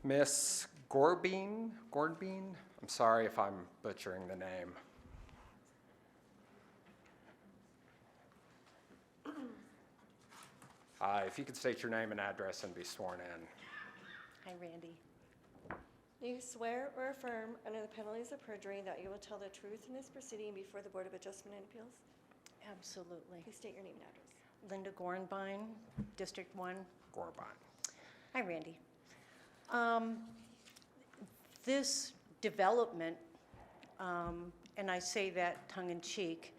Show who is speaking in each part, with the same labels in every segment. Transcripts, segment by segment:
Speaker 1: Miss Gorbeen? I'm sorry if I'm butchering the name. If you could state your name and address and be sworn in.
Speaker 2: Hi, Randy.
Speaker 3: Do you swear or affirm under the penalties of perjury that you will tell the truth in this proceeding before the Board of Adjustment and Appeals?
Speaker 2: Absolutely.
Speaker 3: Please state your name and address.
Speaker 2: Linda Gornbein, District 1.
Speaker 1: Gorbine.
Speaker 2: Hi, Randy. This development, and I say that tongue-in-cheek,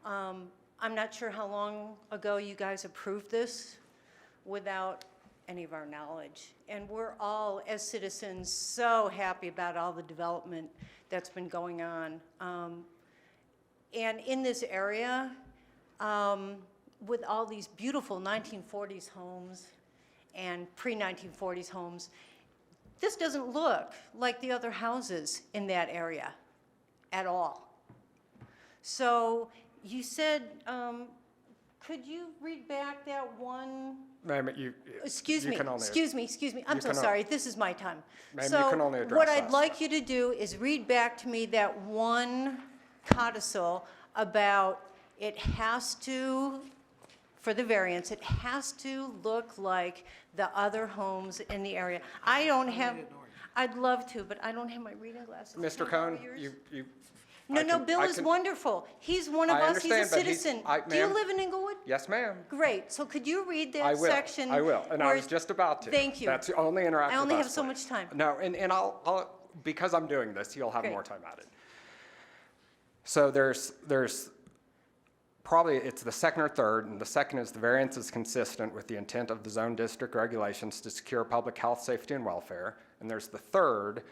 Speaker 2: I'm not sure how long ago you guys approved this without any of our knowledge. And we're all, as citizens, so happy about all the development that's been going on. And in this area, with all these beautiful 1940s homes and pre-1940s homes, this doesn't look like the other houses in that area at all. So you said, could you read back that one?
Speaker 1: Ma'am,
Speaker 2: Excuse me. I'm
Speaker 1: you
Speaker 2: so
Speaker 1: can
Speaker 2: sorry. This is my time.
Speaker 1: Ma'am,
Speaker 2: So
Speaker 1: you can only address
Speaker 2: what I'd
Speaker 1: us.
Speaker 2: like you to do is read back to me that one codicil about it has to, for the variance, it has to look like the other homes in the area. I don't have, I'd love to, but I don't have my reading glasses. Can
Speaker 1: Mr.
Speaker 2: I borrow
Speaker 1: Cohn,
Speaker 2: yours?
Speaker 1: I
Speaker 2: Bill is
Speaker 1: can-
Speaker 2: wonderful. He's one of
Speaker 1: I
Speaker 2: us. He's a
Speaker 1: understand, but
Speaker 2: citizen.
Speaker 1: I-
Speaker 2: Do you
Speaker 1: ma'am.
Speaker 2: live in Englewood?
Speaker 1: Yes, ma'am.
Speaker 2: Great. So could you read that
Speaker 1: I will.
Speaker 2: section?
Speaker 1: I will, and I
Speaker 2: where-
Speaker 1: was just about to.
Speaker 2: Thank you.
Speaker 1: That's the only interaction.
Speaker 2: I only have so much time.
Speaker 1: No, and I'll because I'm doing this, you'll have
Speaker 2: Great.
Speaker 1: more time at it. So there's probably, it's the second or third, and the second is the variance is consistent with the intent of the zone district regulations to secure public health, safety, and welfare. And there's the third,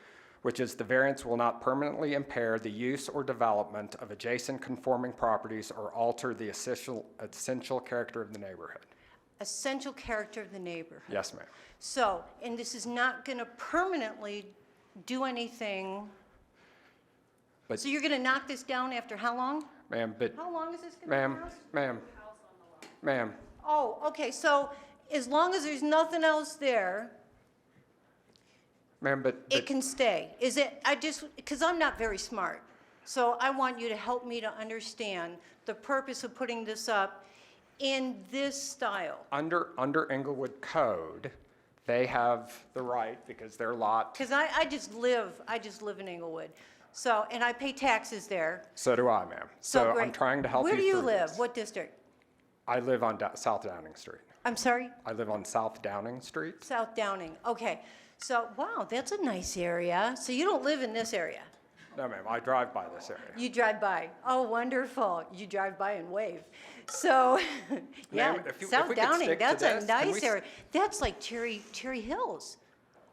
Speaker 1: which is the variance will not permanently impair the use or development of adjacent conforming properties or alter the essential character of the neighborhood.
Speaker 2: Essential character of the neighborhood.
Speaker 1: Yes, ma'am.
Speaker 2: So, and this is not going to permanently do anything.
Speaker 1: But-
Speaker 2: So you're going to knock this down after how long?
Speaker 1: Ma'am, but,
Speaker 2: How long is this going to last?
Speaker 1: ma'am,
Speaker 2: Oh, okay. So as long as there's nothing else there,
Speaker 1: but
Speaker 2: it can stay. Is it, because I'm not very smart. So I want you to help me to understand the purpose of putting this up in this style.
Speaker 1: under Englewood code, they have the right, because their lot,
Speaker 2: Because I just live in Englewood. So, and I pay taxes there.
Speaker 1: so do I, ma'am. So
Speaker 2: great.
Speaker 1: I'm trying to help you
Speaker 2: Where do you
Speaker 1: through
Speaker 2: live?
Speaker 1: this.
Speaker 2: What district?
Speaker 1: I live on South Downing Street.
Speaker 2: I'm sorry?
Speaker 1: I live on South Downing Street.
Speaker 2: South Downing. Okay. So, wow, that's a nice area. So you don't live in this area?
Speaker 1: No, ma'am, I drive by this area.
Speaker 2: You drive by. Oh, wonderful. You drive by and wave. So, yeah,
Speaker 1: Ma'am, if we
Speaker 2: South
Speaker 1: could
Speaker 2: Downing,
Speaker 1: stick to
Speaker 2: that's
Speaker 1: this,
Speaker 2: a
Speaker 1: can
Speaker 2: nice
Speaker 1: we
Speaker 2: area. That's like Cherry Hills.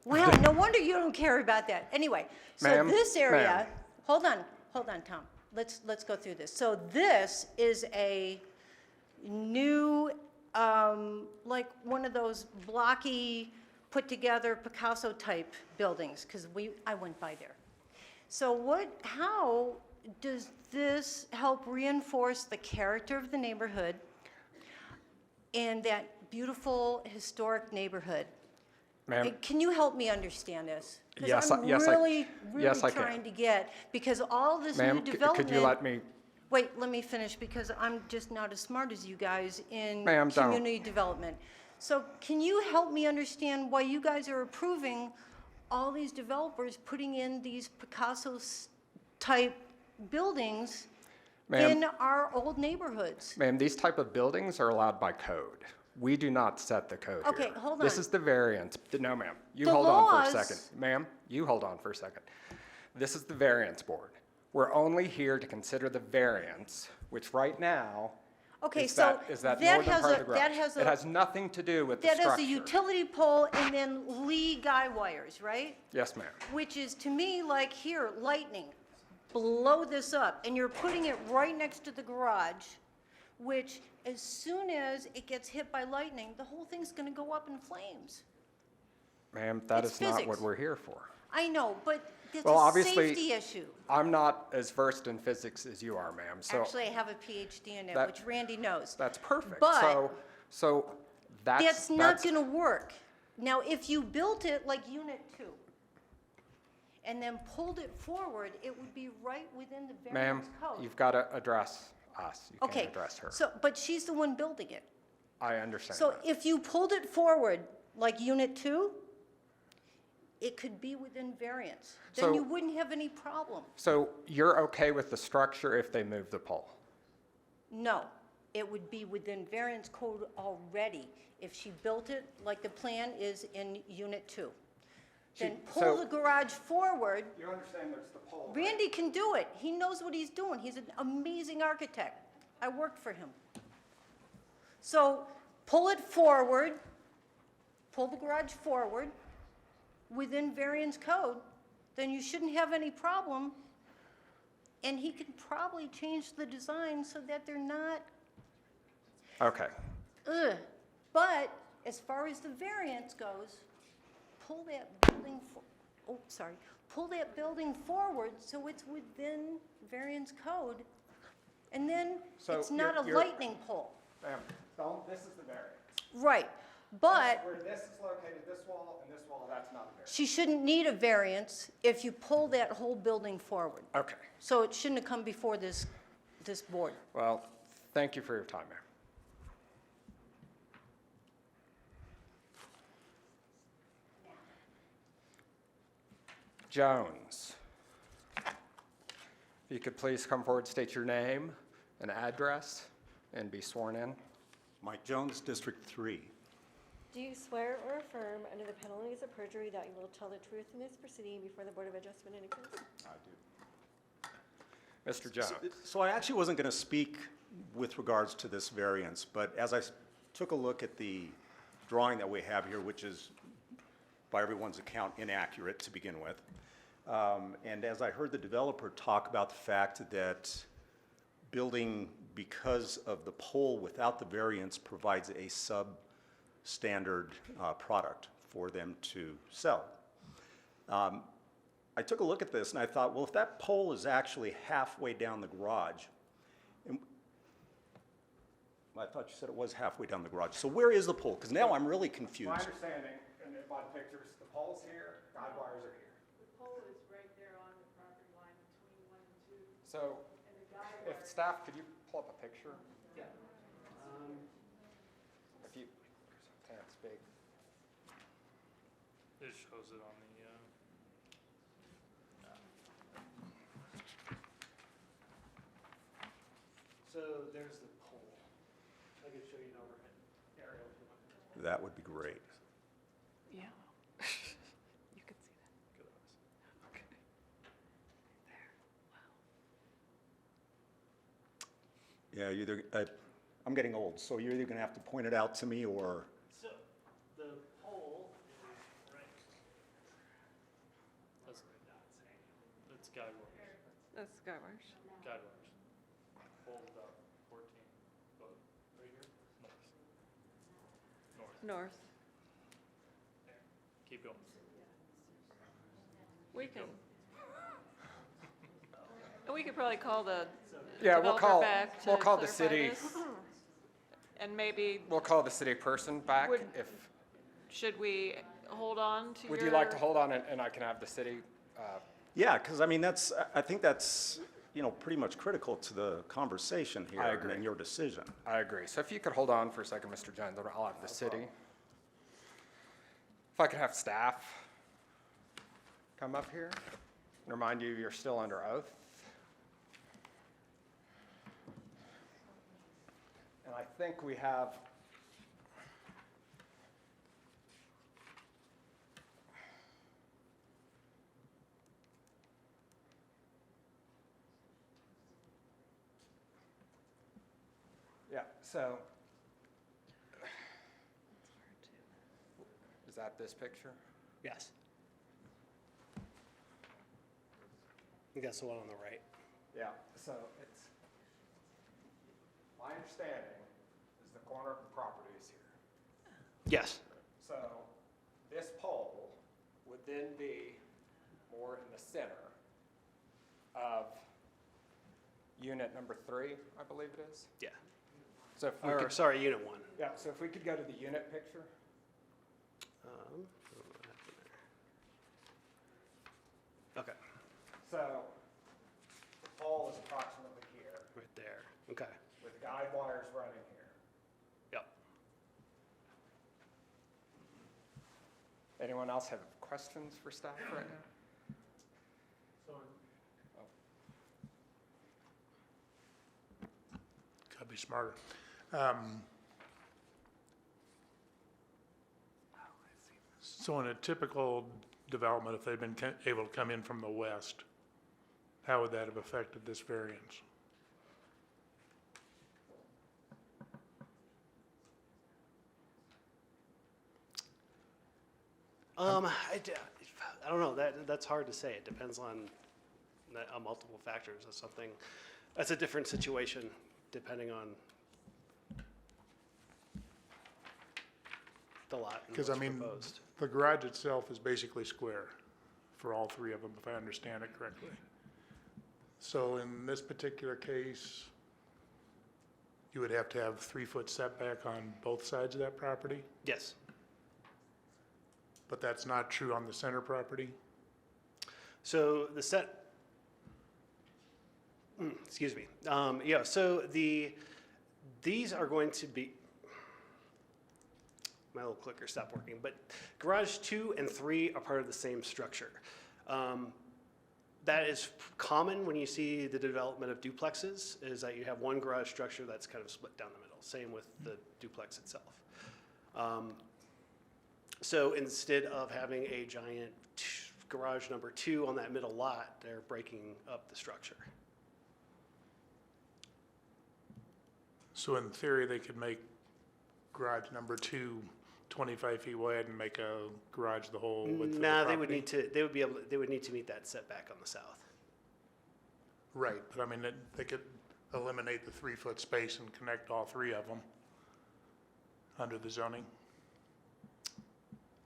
Speaker 2: Wow, no wonder you don't care about that. Anyway, so
Speaker 1: Ma'am,
Speaker 2: this area,
Speaker 1: ma'am.
Speaker 2: hold on, Tom. Let's go through this. So this is a new, like one of those blocky, put together Picasso type buildings, because I went by there. So how does this help reinforce the character of the neighborhood and that beautiful historic neighborhood?
Speaker 1: Ma'am,
Speaker 2: Can you help me understand this?
Speaker 1: Yes,
Speaker 2: I'm
Speaker 1: yes,
Speaker 2: really
Speaker 1: yes, I can.
Speaker 2: trying to get, because all this new
Speaker 1: ma'am,
Speaker 2: development.
Speaker 1: could you let me,
Speaker 2: Wait, let me finish, because I'm just not as smart as you guys in
Speaker 1: Ma'am, don't.
Speaker 2: community development. So can you help me understand why you guys are approving all these developers putting in these Picasso-type buildings
Speaker 1: Ma'am.
Speaker 2: in our old neighborhoods?
Speaker 1: ma'am, these type of buildings are allowed by code. We do not set the code
Speaker 2: Okay,
Speaker 1: here.
Speaker 2: hold
Speaker 1: This
Speaker 2: on.
Speaker 1: is the variance. No, ma'am, you
Speaker 2: The
Speaker 1: hold on for a
Speaker 2: laws-
Speaker 1: second. Ma'am, you hold on for a second. This is the variance board. We're only here to consider the variance, which right now
Speaker 2: Okay,
Speaker 1: is
Speaker 2: so
Speaker 1: that
Speaker 2: that
Speaker 1: northern
Speaker 2: has
Speaker 1: part of
Speaker 2: a-
Speaker 1: the
Speaker 2: that
Speaker 1: garage.
Speaker 2: has
Speaker 1: It
Speaker 2: a-
Speaker 1: has nothing to do with the
Speaker 2: that
Speaker 1: structure.
Speaker 2: is a utility pole and then Lee guy wires, right?
Speaker 1: Yes, ma'am.
Speaker 2: Which is, to me, like here, lightning, blow this up, and you're putting it right next to the garage, which as soon as it gets hit by lightning, the whole thing's gonna go up in flames.
Speaker 1: Ma'am, that
Speaker 2: It's
Speaker 1: is not what
Speaker 2: physics.
Speaker 1: we're here for.
Speaker 2: I know, but it's
Speaker 1: Well,
Speaker 2: a
Speaker 1: obviously,
Speaker 2: safety issue.
Speaker 1: I'm not as versed in physics as you are, ma'am, so
Speaker 2: Actually, I have a PhD in it,
Speaker 1: that-
Speaker 2: which Randy knows.
Speaker 1: that's perfect.
Speaker 2: But
Speaker 1: So that's
Speaker 2: That's not gonna work. Now, if you built it like Unit 2, and then pulled it forward, it would be right within the
Speaker 1: Ma'am,
Speaker 2: variance code.
Speaker 1: you've got to address us. You
Speaker 2: Okay,
Speaker 1: can't address her.
Speaker 2: so, but she's the one building it.
Speaker 1: I understand
Speaker 2: So
Speaker 1: that.
Speaker 2: if you pulled it forward, like Unit 2, it could be within variance. Then
Speaker 1: So-
Speaker 2: you wouldn't have any problem.
Speaker 1: So you're okay with the structure if they move the pole?
Speaker 2: No, it would be within variance code already if she built it like the plan is in Unit 2. Then pull
Speaker 1: so-
Speaker 2: the garage forward.
Speaker 1: You understand there's the pole.
Speaker 2: Randy can do it. He knows what he's doing. He's an amazing architect. I worked for him. So pull it forward, pull the garage forward within variance code, then you shouldn't have any problem. And he can probably change the design so that they're not,
Speaker 1: Okay.
Speaker 2: ugh. But as far as the variance goes, pull that building, pull that building forward so it's within variance code. And then
Speaker 1: So
Speaker 2: it's not a
Speaker 1: you're-
Speaker 2: lightning pole.
Speaker 1: Ma'am, this is the variance.
Speaker 2: Right, but
Speaker 1: Where this is located, this wall and this wall, that's not a variance.
Speaker 2: she shouldn't need a variance if you pull that whole building forward.
Speaker 1: Okay.
Speaker 2: So it shouldn't have come before this board.
Speaker 1: Well, thank you for your time, ma'am. Jones. If you could please come forward, state your name and address, and be sworn in.
Speaker 4: Mike Jones, District 3.
Speaker 3: Do you swear or affirm under the penalties of perjury that you will tell the truth in this proceeding before the Board of Adjustment and Appeals?
Speaker 4: I do.
Speaker 1: Mr. Jones.
Speaker 4: So I actually wasn't going to speak with regards to this variance, but as I took a look at the drawing that we have here, which is by everyone's account inaccurate to begin with, and as I heard the developer talk about the fact that building because of the pole without the variance provides a substandard product for them to sell. I took a look at this and I thought, well, if that pole is actually halfway down the garage, and I thought you said it was halfway down the garage. So where is the pole? Because now I'm really
Speaker 1: My
Speaker 4: confused.
Speaker 1: understanding, and by the pictures, the pole's here, guide wires are here.
Speaker 5: The pole is right there on the property line between 1 and 2,
Speaker 1: So
Speaker 5: and the guide
Speaker 1: if staff, could you pull up a picture?
Speaker 5: Yeah.
Speaker 1: If you, that's big.
Speaker 6: It shows it on the,
Speaker 7: So there's the pole. I could show you an overhead aerial if you want.
Speaker 4: That would be great.
Speaker 5: Yeah. You can see that.
Speaker 6: good eyes.
Speaker 5: Okay. There. Wow.
Speaker 4: Yeah, I'm getting old, so you're either going to have to point it out to me or,
Speaker 7: So the pole is right.
Speaker 6: That's guide wires.
Speaker 5: That's guide wires.
Speaker 6: Guide wires. Pole's about 14 foot. Right here? North.
Speaker 5: North.
Speaker 6: There. Keep going.
Speaker 5: We can. And we could probably call the
Speaker 1: Yeah, we'll
Speaker 5: developer
Speaker 1: call,
Speaker 5: back to
Speaker 1: we'll call the
Speaker 5: clarify
Speaker 1: city,
Speaker 5: this. And maybe,
Speaker 1: we'll call the city person back
Speaker 5: Would-
Speaker 1: if,
Speaker 5: should we hold on to your?
Speaker 1: would you like to hold on and I can have the city,
Speaker 4: yeah, because I mean, I think that's, pretty much critical to the conversation here.
Speaker 1: I agree.
Speaker 4: And your decision.
Speaker 1: I agree. So if you could hold on for a second, Mr. Jones, I'll have the city. If I could have staff come up here, remind you, you're still under oath. And I think we have, yeah, so, is that this picture?
Speaker 7: Yes. I think that's the one on the right.
Speaker 1: Yeah, so it's, my understanding is the corner of the property is here.
Speaker 7: Yes.
Speaker 1: So this pole would then be more in the center of unit number 3, I believe it is.
Speaker 7: Yeah.
Speaker 1: So if we
Speaker 7: Or,
Speaker 1: could,
Speaker 7: sorry, unit 1.
Speaker 1: yeah, so if we could go to the unit picture.
Speaker 8: Okay,
Speaker 1: So the pole is approximately here,
Speaker 8: right there. Okay,
Speaker 1: with guide wires running here.
Speaker 8: yep.
Speaker 1: Anyone else have questions for staff right now?
Speaker 7: So
Speaker 9: Gotta be smarter. So in a typical development, if they'd been able to come in from the west, how would that have affected this variance?
Speaker 8: I don't know, that's hard to say. It depends on multiple factors. That's a different situation depending on the lot and
Speaker 9: Because
Speaker 8: what's
Speaker 9: I mean,
Speaker 8: proposed.
Speaker 9: the garage itself is basically square for all three of them, if I understand it correctly. So in this particular case, you would have to have 3-foot setback on both sides of that property,
Speaker 8: Yes.
Speaker 9: but that's not true on the center property?
Speaker 8: So excuse me. Yeah, so these are going to be, my little clicker stopped working, but garage 2 and 3 are part of the same structure. That is common when you see the development of duplexes, is that you have one garage structure that's kind of split down the middle. Same with the duplex itself. So instead of having a giant garage number 2 on that middle lot, they're breaking up the structure.
Speaker 9: So in theory, they could make garage number 2 25 feet wide and make a garage the whole width of the
Speaker 8: Nah,
Speaker 9: property?
Speaker 8: they would need to meet that setback on the south.
Speaker 9: Right, but I mean, they could eliminate the 3-foot space and connect all three of them under the zoning?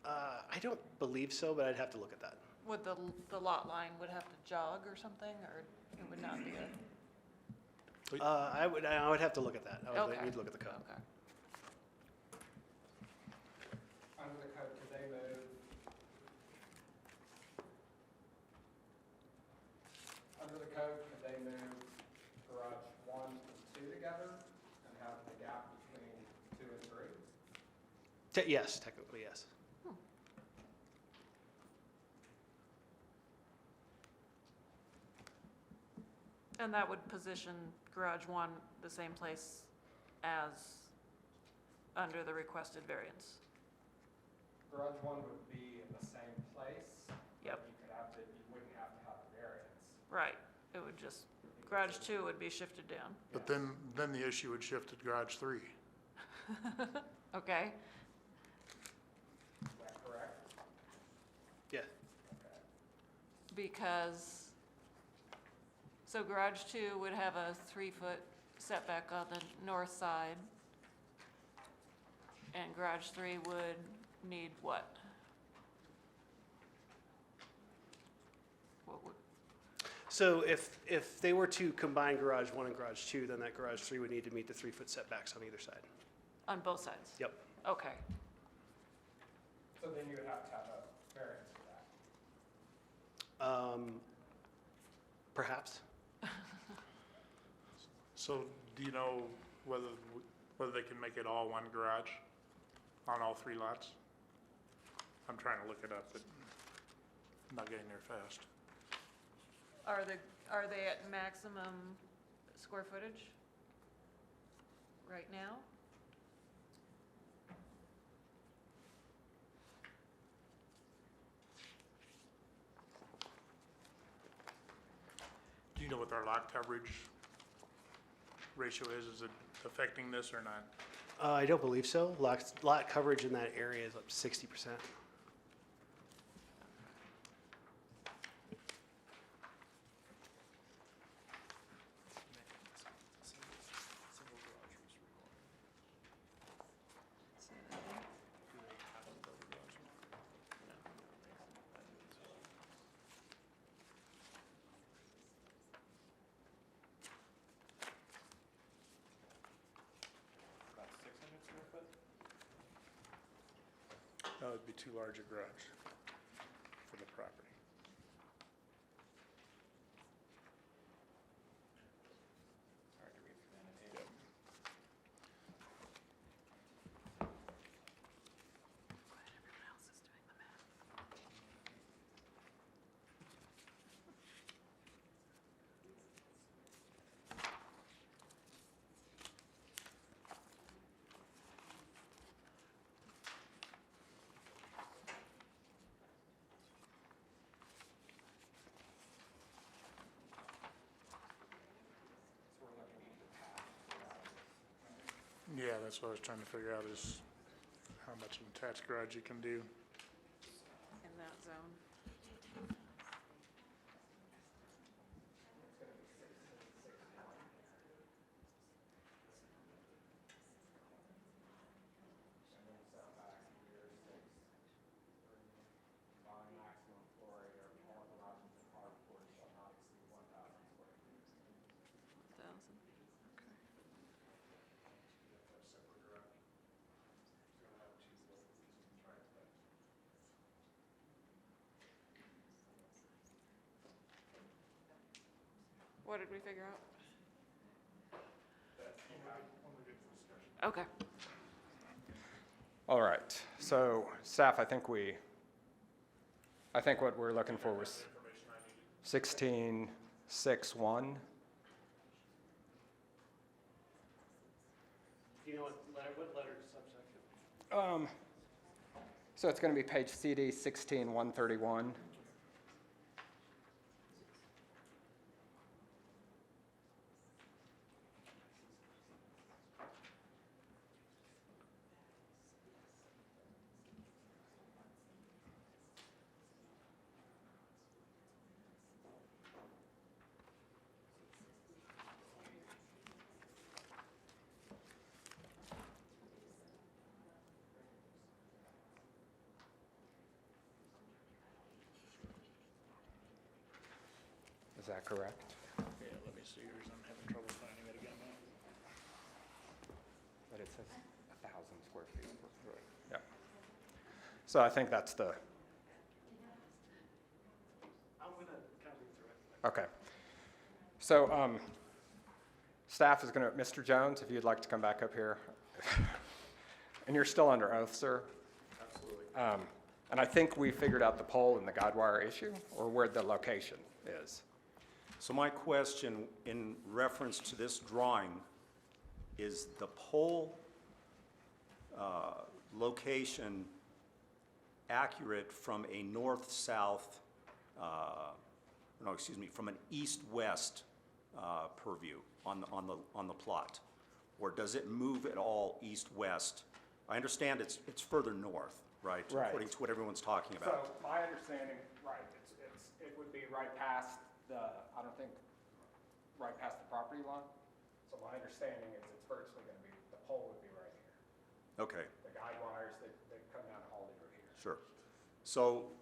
Speaker 8: I don't believe so, but I'd have to look at that.
Speaker 5: Would the lot line would have to jog or something, or it would not be a?
Speaker 8: I would have to look at that.
Speaker 5: Okay.
Speaker 8: We'd look at the code.
Speaker 5: Okay.
Speaker 1: Under the code, could they move? Under the code, could they move garage 1 and 2 together and have the gap between 2 and 3?
Speaker 8: Yes, technically, yes.
Speaker 5: And that would position garage 1 the same place as under the requested variance.
Speaker 1: Garage 1 would be in the same place.
Speaker 5: Yep.
Speaker 1: But you wouldn't have to have a variance.
Speaker 5: Right, it would just, garage 2 would be shifted down.
Speaker 9: But then the issue would shift to garage 3.
Speaker 5: Okay,
Speaker 1: Is that correct?
Speaker 8: Yeah.
Speaker 1: Okay.
Speaker 5: because, so garage 2 would have a 3-foot setback on the north side. And garage 3 would need what? What would,
Speaker 8: So if they were to combine garage 1 and garage 2, then that garage 3 would need to meet the 3-foot setbacks on either side.
Speaker 5: on both sides?
Speaker 8: Yep.
Speaker 5: Okay,
Speaker 1: So then you would have to have a variance for that.
Speaker 8: Perhaps.
Speaker 9: So do you know whether they can make it all one garage on all 3 lots? I'm trying to look it up, but I'm not getting there fast.
Speaker 5: are they at maximum square footage right now?
Speaker 9: Do you know what our lot coverage ratio is? Is it affecting this or not?
Speaker 8: I don't believe so. Lot coverage in that area is up 60%.
Speaker 6: About 600 square foot?
Speaker 9: That would be too large a garage for the property. that's what I was trying to figure out is how much an attached garage you can do.
Speaker 5: In that zone. What did we figure out? Okay.
Speaker 1: All right, so staff, I think what we're looking for was 16.6.1.
Speaker 8: Do you know what letter subsection?
Speaker 1: So it's going to be page CD 16-131. Is that correct?
Speaker 9: Yeah, let me see yours. I'm having trouble finding it again now.
Speaker 1: But it says 1,000 square feet. Yep. So I think that's the,
Speaker 8: I'm going to kind of read through it.
Speaker 1: okay. So staff is going to, Mr. Jones, if you'd like to come back up here. And you're still under oath, sir?
Speaker 4: Absolutely.
Speaker 1: And I think we figured out the pole and the guide wire issue, or where the location is.
Speaker 4: So my question in reference to this drawing is the pole location accurate from a north-south, from an east-west purview on the plot? Or does it move at all east-west? I understand it's further north, right?
Speaker 1: Right.
Speaker 4: According to what everyone's talking
Speaker 1: So
Speaker 4: about.
Speaker 1: my understanding, right, it would be right past right past the property line. So my understanding is it's virtually going to be, the pole would be right here.
Speaker 4: Okay.
Speaker 1: The guide wires that come down to Aldaco are here.
Speaker 4: Sure.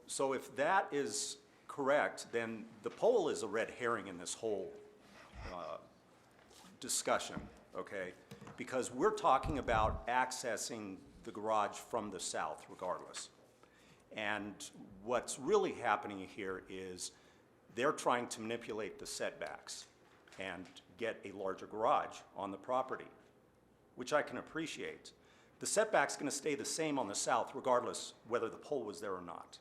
Speaker 4: So if that is correct, then the pole is a red herring in this whole discussion, okay? Because we're talking about accessing the garage from the south regardless. And what's really happening here is they're trying to manipulate the setbacks and get a larger garage on the property, which I can appreciate. The setback's going to stay the same on the south regardless whether the pole was there or not.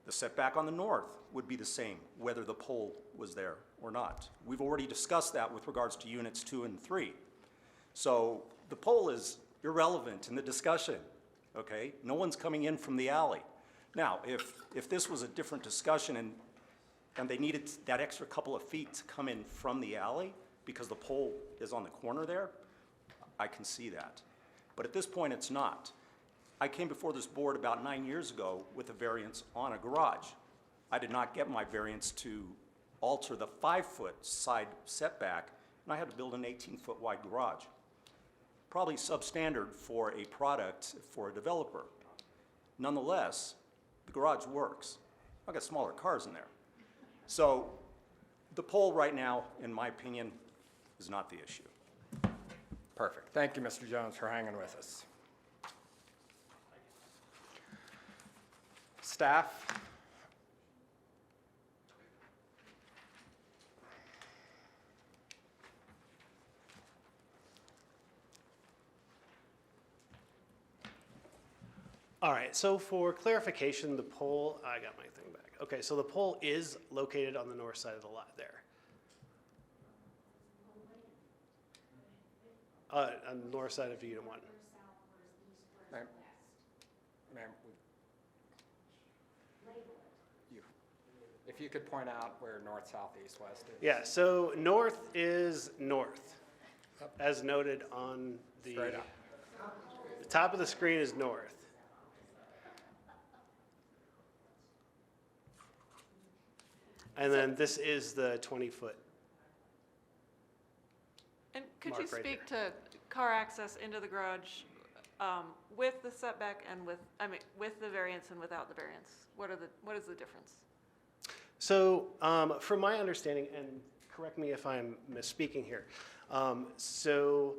Speaker 4: The setback on the north would be the same whether the pole was there or not. We've already discussed that with regards to units 2 and 3. So the pole is irrelevant in the discussion, okay? No one's coming in from the alley. Now, if this was a different discussion and they needed that extra couple of feet to come in from the alley because the pole is on the corner there, I can see that. But at this point, it's not. I came before this board about 9 years ago with a variance on a garage. I did not get my variance to alter the 5-foot side setback, and I had to build an 18-foot wide garage. Probably substandard for a product for a developer. Nonetheless, the garage works. I've got smaller cars in there. So the pole right now, in my opinion, is not the issue.
Speaker 1: Perfect. Thank you, Mr. Jones, for hanging with us. Staff?
Speaker 8: All right, so for clarification, the pole, I got my thing back. Okay, so the pole is located on the north side of the lot there. On the north side of Unit 1.
Speaker 1: Ma'am? Ma'am, if you could point out where north, south, east, west is.
Speaker 8: Yeah, so north is north, as noted on the.
Speaker 1: Straight up.
Speaker 8: top of the screen is north. And then this is the 20-foot.
Speaker 5: And could you
Speaker 8: Mark right
Speaker 5: speak to car access into the garage with the setback and with the variance and without the variance? What is the difference?
Speaker 8: So from my understanding, and correct me if I'm misspeaking here, so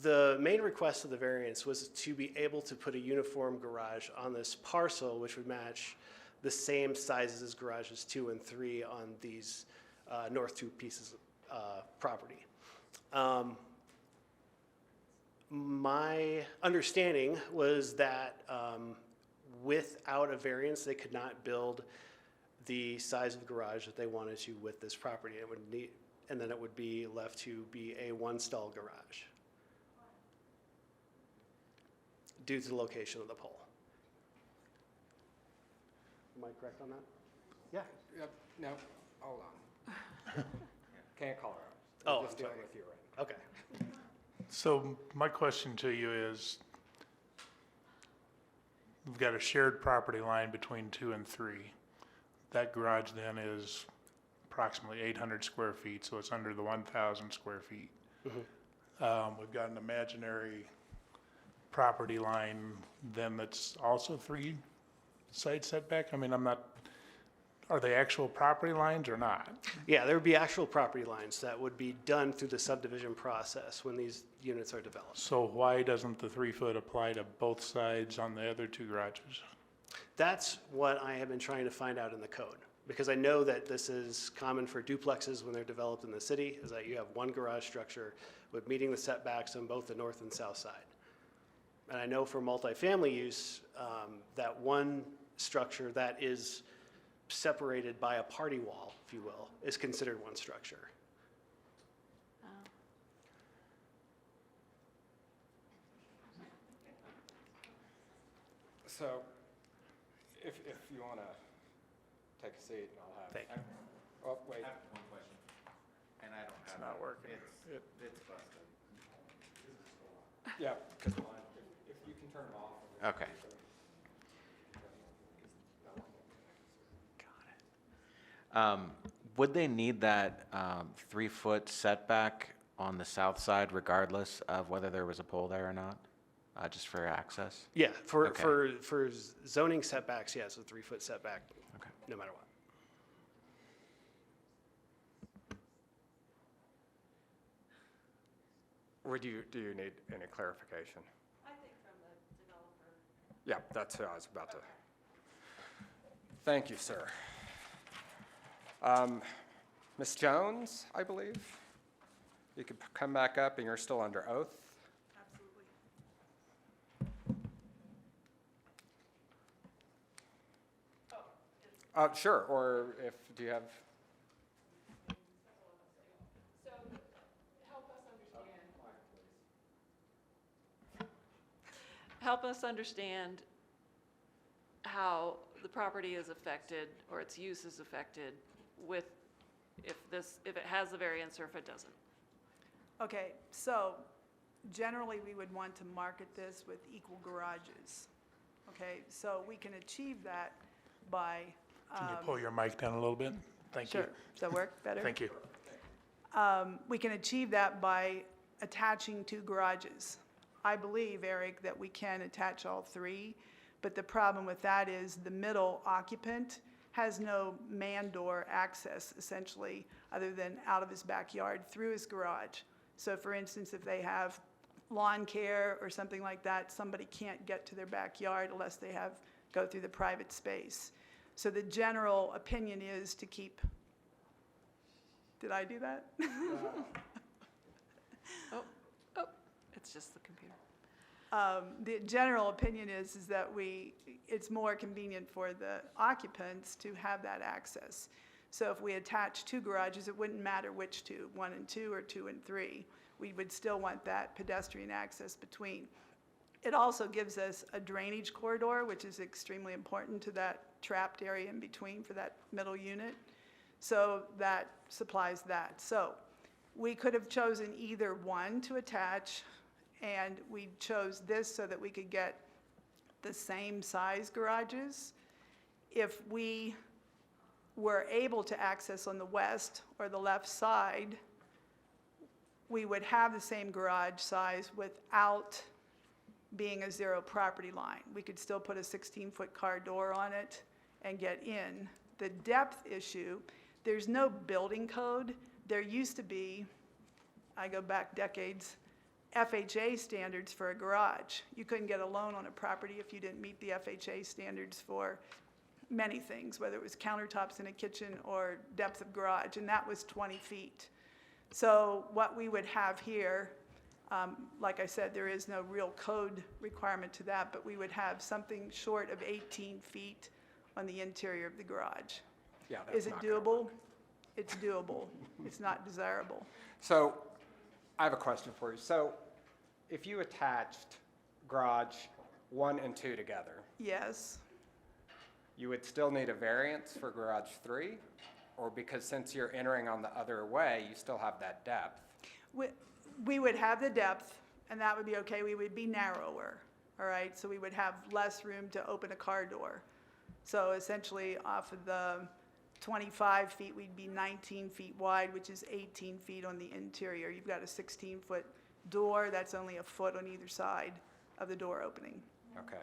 Speaker 8: the main request of the variance was to be able to put a uniform garage on this parcel, which would match the same sizes as garages 2 and 3 on these north 2 pieces of property. My understanding was that without a variance, they could not build the size of garage that they wanted to with this property. It would need, and then it would be left to be a 1-stall garage due to the location of the pole. Am I correct on that? Yeah.
Speaker 1: Yep, no, hold on. Can't call her out.
Speaker 8: Oh,
Speaker 1: We're just
Speaker 8: I'm
Speaker 1: dealing
Speaker 8: sorry.
Speaker 1: with you right
Speaker 8: Okay.
Speaker 9: So my question to you is, we've got a shared property line between 2 and 3. That garage then is approximately 800 square feet, so it's under the 1,000 square feet. We've got an imaginary property line then that's also 3 side setback? I mean, are they actual property lines or not?
Speaker 8: Yeah, there would be actual property lines that would be done through the subdivision process when these units are developed.
Speaker 9: So why doesn't the 3-foot apply to both sides on the other 2 garages?
Speaker 8: That's what I have been trying to find out in the code, because I know that this is common for duplexes when they're developed in the city, is that you have one garage structure with meeting the setbacks on both the north and south side. And I know for multifamily use, that one structure that is separated by a party wall, if you will, is considered one structure.
Speaker 1: So, if you want to take a seat, and I'll have.
Speaker 8: Thank you.
Speaker 1: Oh, wait.
Speaker 10: I have one question, and I don't have.
Speaker 9: It's not working.
Speaker 10: It's busted.
Speaker 1: Yeah, because if you can turn it off.
Speaker 10: Okay. Would they need that 3-foot setback on the south side regardless of whether there was a pole there or not? Just for access?
Speaker 8: Yeah, for,
Speaker 10: Okay.
Speaker 8: for zoning setbacks, yes, a 3-foot setback,
Speaker 10: Okay.
Speaker 8: no matter what.
Speaker 1: Do you need any clarification?
Speaker 5: I think from the developer.
Speaker 1: Yeah, that's who I was about to. Thank you, sir. Ms. Jones, I believe? You could come back up, and you're still under oath.
Speaker 5: Absolutely.
Speaker 1: Sure, or do you have?
Speaker 5: So, help us understand how the property is affected or its use is affected with if it has a variance or if it doesn't.
Speaker 11: Okay, so generally, we would want to market this with equal garages. Okay, so we can achieve that by.
Speaker 9: Can you pull your mic down a little bit? Thank you.
Speaker 11: Sure, does that work better?
Speaker 9: Thank you.
Speaker 11: We can achieve that by attaching 2 garages. I believe, Eric, that we can attach all 3, but the problem with that is the middle occupant has no man door access, essentially, other than out of his backyard through his garage. So for instance, if they have lawn care or something like that, somebody can't get to their backyard unless they go through the private space. So the general opinion is to keep, did I do that?
Speaker 5: Oh, it's just the computer.
Speaker 11: The general opinion is that it's more convenient for the occupants to have that access. So if we attach 2 garages, it wouldn't matter which 2, 1 and 2 or 2 and 3. We would still want that pedestrian access between. It also gives us a drainage corridor, which is extremely important to that trapped area in between for that middle unit. So that supplies that. So we could have chosen either one to attach And we chose this so that we could get the same size garages. If we were able to access on the west or the left side, we would have the same garage size without being a zero property line. We could still put a 16-foot car door on it and get in. The depth issue, there's no building code. There used to be, I go back decades, FHA standards for a garage. You couldn't get a loan on a property if you didn't meet the FHA standards for many things, whether it was countertops in a kitchen or depth of garage, and that was 20 feet. So what we would have here, like I said, there is no real code requirement to that, but we would have something short of 18 feet on the interior of the garage.
Speaker 1: Yeah, that's
Speaker 11: Is it
Speaker 1: not gonna
Speaker 11: doable?
Speaker 1: work.
Speaker 11: It's doable. It's not desirable.
Speaker 1: So I have a question for you. So if you attached garage 1 and 2 together,
Speaker 11: Yes.
Speaker 1: you would still need a variance for garage 3? Or because since you're entering on the other way, you still have that depth?
Speaker 11: We would have the depth, and that would be okay. We would be narrower, all right? So we would have less room to open a car door. So essentially, off of the 25 feet, we'd be 19 feet wide, which is 18 feet on the interior. You've got a 16-foot door. That's only a foot on either side of the door opening.
Speaker 1: Okay.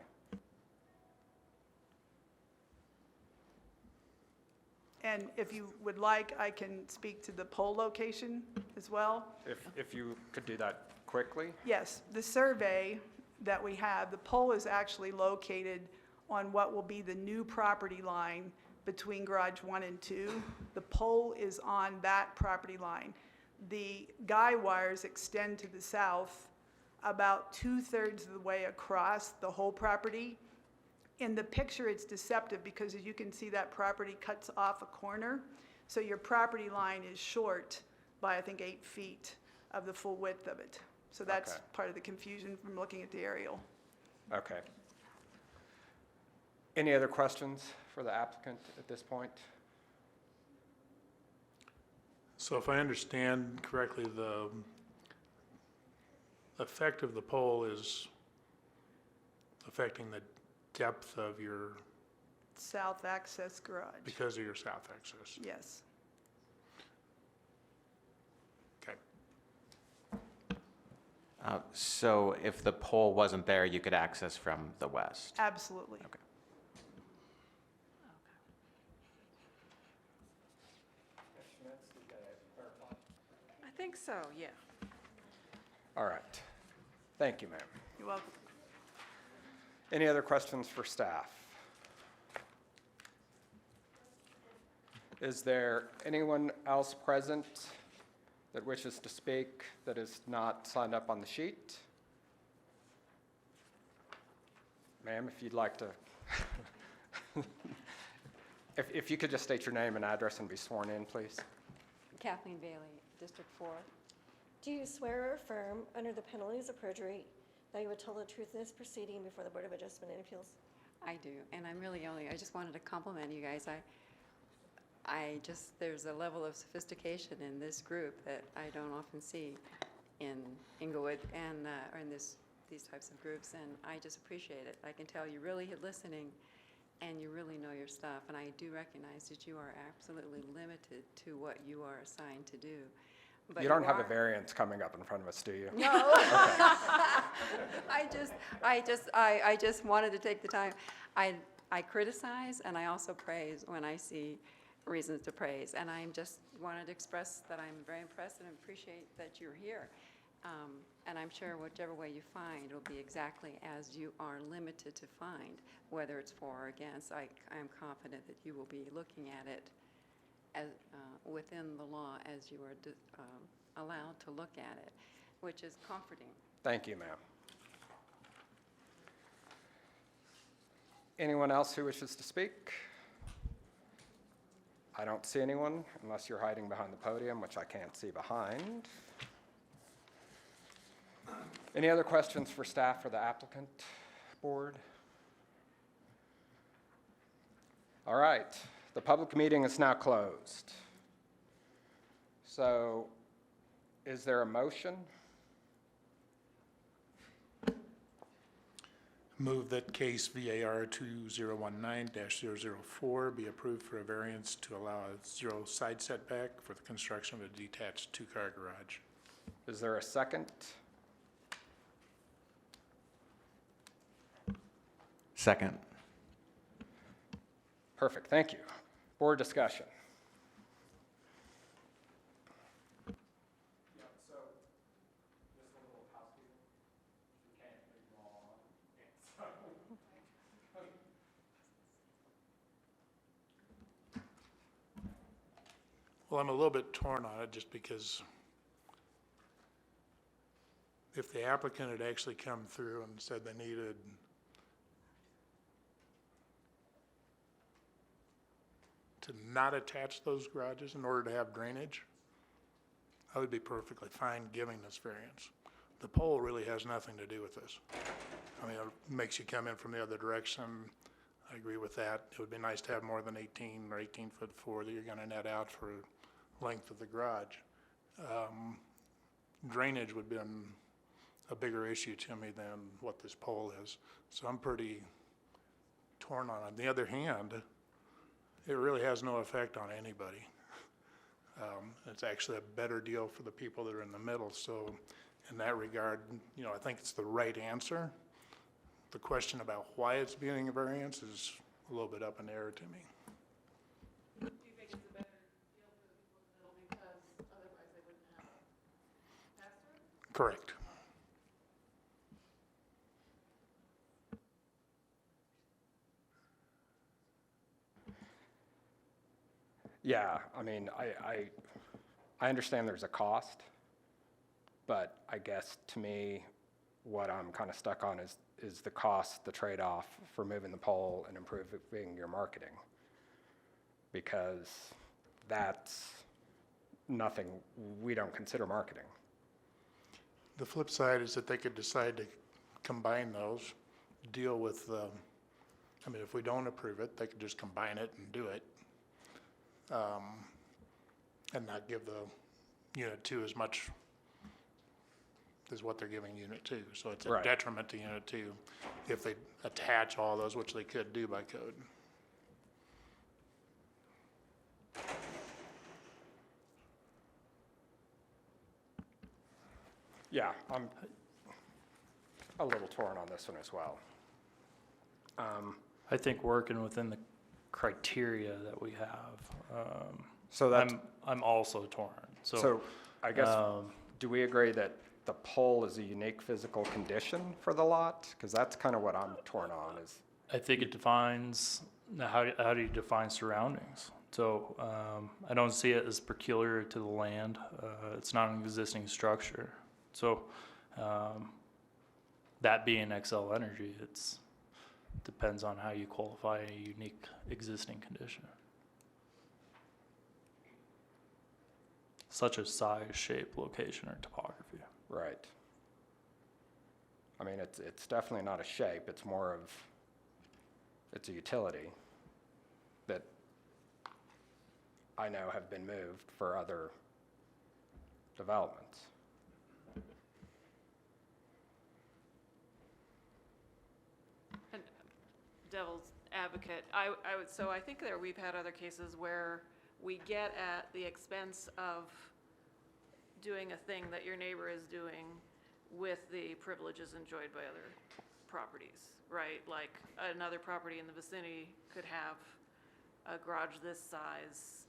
Speaker 11: And if you would like, I can speak to the pole location as well.
Speaker 1: If you could do that quickly?
Speaker 11: Yes, the survey that we have, the pole is actually located on what will be the new property line between garage 1 and 2. The pole is on that property line. The guy wires extend to the south about 2/3 of the way across the whole property. In the picture, it's deceptive because as you can see, that property cuts off a corner. So your property line is short by, I think, 8 feet of the full width of it. So that's
Speaker 1: Okay.
Speaker 11: part of the confusion from looking at the aerial.
Speaker 1: Okay. Any other questions for the applicant at this point?
Speaker 9: So if I understand correctly, the effect of the pole is affecting the depth of your,
Speaker 11: South access garage.
Speaker 9: because of your south access.
Speaker 11: Yes.
Speaker 9: Okay.
Speaker 10: So if the pole wasn't there, you could access from the west?
Speaker 11: Absolutely.
Speaker 10: Okay.
Speaker 5: I think so, yeah.
Speaker 1: All right. Thank you, ma'am.
Speaker 11: You're welcome.
Speaker 1: Any other questions for staff? Is there anyone else present that wishes to speak that is not signed up on the sheet? Ma'am, if you'd like to, if you could just state your name and address and be sworn in, please.
Speaker 12: Kathleen Bailey, District 4.
Speaker 3: Do you swear or affirm, under the penalties of perjury, that you would tell the truth in this proceeding before the Board of Adjustment and Appeals?
Speaker 12: I do, and I just wanted to compliment you guys. There's a level of sophistication in this group that I don't often see in Englewood and, or in these types of groups, and I just appreciate it. I can tell you're really listening and you really know your stuff, and I do recognize that you are absolutely limited to what you are assigned to do. But
Speaker 1: You don't have a
Speaker 12: are-
Speaker 1: variance coming up in front of us, do you?
Speaker 12: No. I just wanted to take the time. I criticize and I also praise when I see reasons to praise. And I just wanted to express that I'm very impressed and appreciate that you're here. And I'm sure whichever way you find will be exactly as you are limited to find, whether it's for or against. I am confident that you will be looking at it as, within the law as you are allowed to look at it, which is comforting.
Speaker 1: Thank you, ma'am. Anyone else who wishes to speak? I don't see anyone, unless you're hiding behind the podium, which I can't see behind. Any other questions for staff or the applicant board? All right, the public meeting is now closed. So, is there a motion?
Speaker 9: Move that case VAR 2019-004 be approved for a variance to allow a 0 side setback for the construction of a detached 2-car garage.
Speaker 1: Is there a second?
Speaker 10: Second.
Speaker 1: Perfect, thank you. Board discussion.
Speaker 9: Well, I'm a little bit torn on it just because if the applicant had actually come through and said they needed to not attach those garages in order to have drainage, I would be perfectly fine giving this variance. The pole really has nothing to do with this. I mean, it makes you come in from the other direction. I agree with that. It would be nice to have more than 18 or 18'4" that you're gonna net out for length of the garage. Drainage would be a bigger issue to me than what this pole is. So I'm pretty torn on it. On the other hand, it really has no effect on anybody. It's actually a better deal for the people that are in the middle. So in that regard, you know, I think it's the right answer. The question about why it's being a variance is a little bit up in the air to me.
Speaker 5: Do you think it's a better deal for the people in the middle because otherwise they wouldn't have a pass-through?
Speaker 9: Correct.
Speaker 1: Yeah, I mean, I understand there's a cost, but I guess to me, what I'm kind of stuck on is the cost, the trade-off for moving the pole and improving your marketing. Because that's nothing, we don't consider marketing.
Speaker 9: The flip side is that they could decide to combine those, deal with, I mean, if we don't approve it, they could just combine it and do it. And not give the Unit 2 as much as what they're giving Unit 2. So it's a
Speaker 1: Right.
Speaker 9: detriment to Unit 2 if they attach all those, which they could do by code.
Speaker 1: Yeah, I'm a little torn on this one as well.
Speaker 6: I think working within the criteria that we have,
Speaker 1: So that's,
Speaker 6: I'm also torn.
Speaker 1: so I guess,
Speaker 6: um,
Speaker 1: do we agree that the pole is a unique physical condition for the lot? Because that's kind of what I'm torn on is,
Speaker 6: I think it defines, how do you define surroundings? So I don't see it as peculiar to the land. It's not an existing structure. So that being XL Energy, it's depends on how you qualify a unique existing condition. Such as size, shape, location, or topography.
Speaker 1: right. I mean, it's definitely not a shape, it's more of, it's a utility that I know have been moved for other developments.
Speaker 5: And devil's advocate, I would, so I think that we've had other cases where we get at the expense of doing a thing that your neighbor is doing with the privileges enjoyed by other properties, right? Like another property in the vicinity could have a garage this size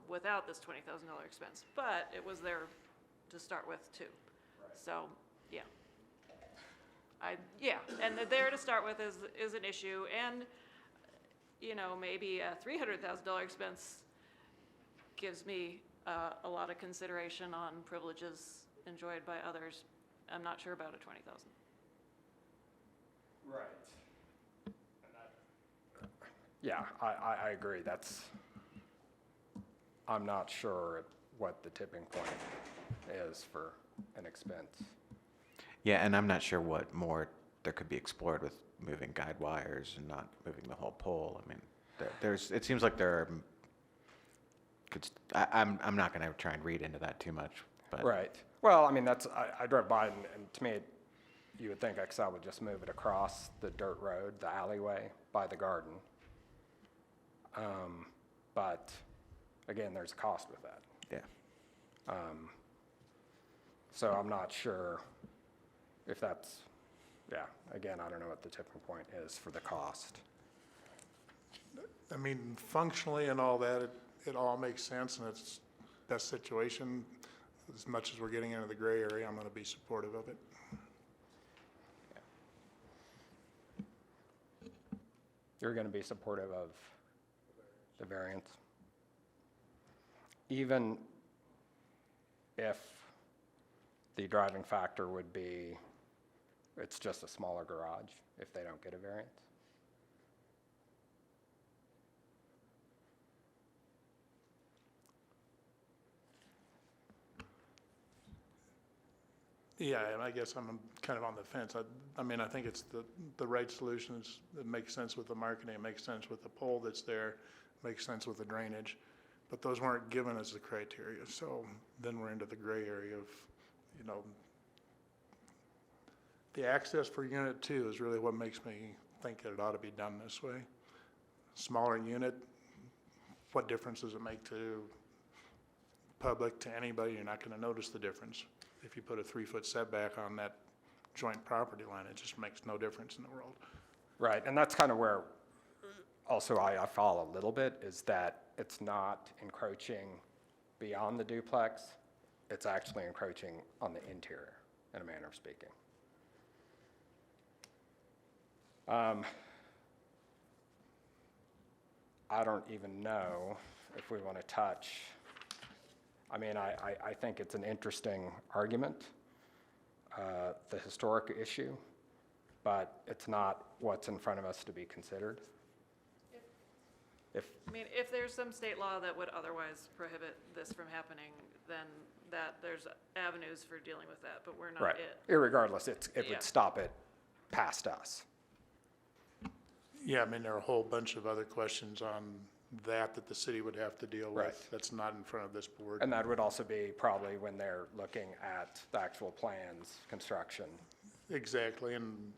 Speaker 5: without this $20,000 expense, but it was there to start with too. So, yeah. Yeah, and there to start with is an issue, and, you know, maybe a $300,000 expense gives me a lot of consideration on privileges enjoyed by others. I'm not sure about a $20,000.
Speaker 1: Right. Yeah, I agree, that's, I'm not sure what the tipping point is for an expense.
Speaker 10: Yeah, and I'm not sure what more there could be explored with moving guide wires and not moving the whole pole. I mean, it seems like there are, I'm not gonna try and read into that too much, but.
Speaker 1: Right. Well, I mean, that's, I drove by and to me, you would think Excel would just move it across the dirt road, the alleyway by the garden. But again, there's a cost with that.
Speaker 10: Yeah.
Speaker 1: So I'm not sure if that's, yeah, again, I don't know what the tipping point is for the cost.
Speaker 9: I mean, functionally and all that, it all makes sense, and it's best situation. As much as we're getting into the gray area, I'm going to be supportive of it.
Speaker 1: You're going to be supportive of the variance? Even if the driving factor would be, it's just a smaller garage if they don't get a variance?
Speaker 9: Yeah, and I guess I'm kind of on the fence. I mean, I think it's the right solutions. It makes sense with the marketing, it makes sense with the pole that's there, it makes sense with the drainage. But those weren't given as the criteria, so then we're into the gray area of, you know, the access for unit 2 is really what makes me think that it ought to be done this way. Smaller unit, what difference does it make to public, to anybody? You're not going to notice the difference. If you put a 3-foot setback on that joint property line, it just makes no difference in the world.
Speaker 1: Right, and that's kind of where also I fall a little bit, is that it's not encroaching beyond the duplex, it's actually encroaching on the interior, in a manner of speaking. I don't even know if we want to touch, I mean, I think it's an interesting argument, the historic issue, but it's not what's in front of us to be considered.
Speaker 5: I mean, if there's some state law that would otherwise prohibit this from happening, then there's avenues for dealing with that, but we're not
Speaker 1: Right.
Speaker 5: it.
Speaker 1: Irregardless, it
Speaker 5: Yeah.
Speaker 1: would stop it past us.
Speaker 9: Yeah, I mean, there are a whole bunch of other questions on that the city would have to deal with.
Speaker 1: Right.
Speaker 9: That's not in front of this board.
Speaker 1: And that would also be probably when they're looking at the actual plans, construction.
Speaker 9: Exactly, and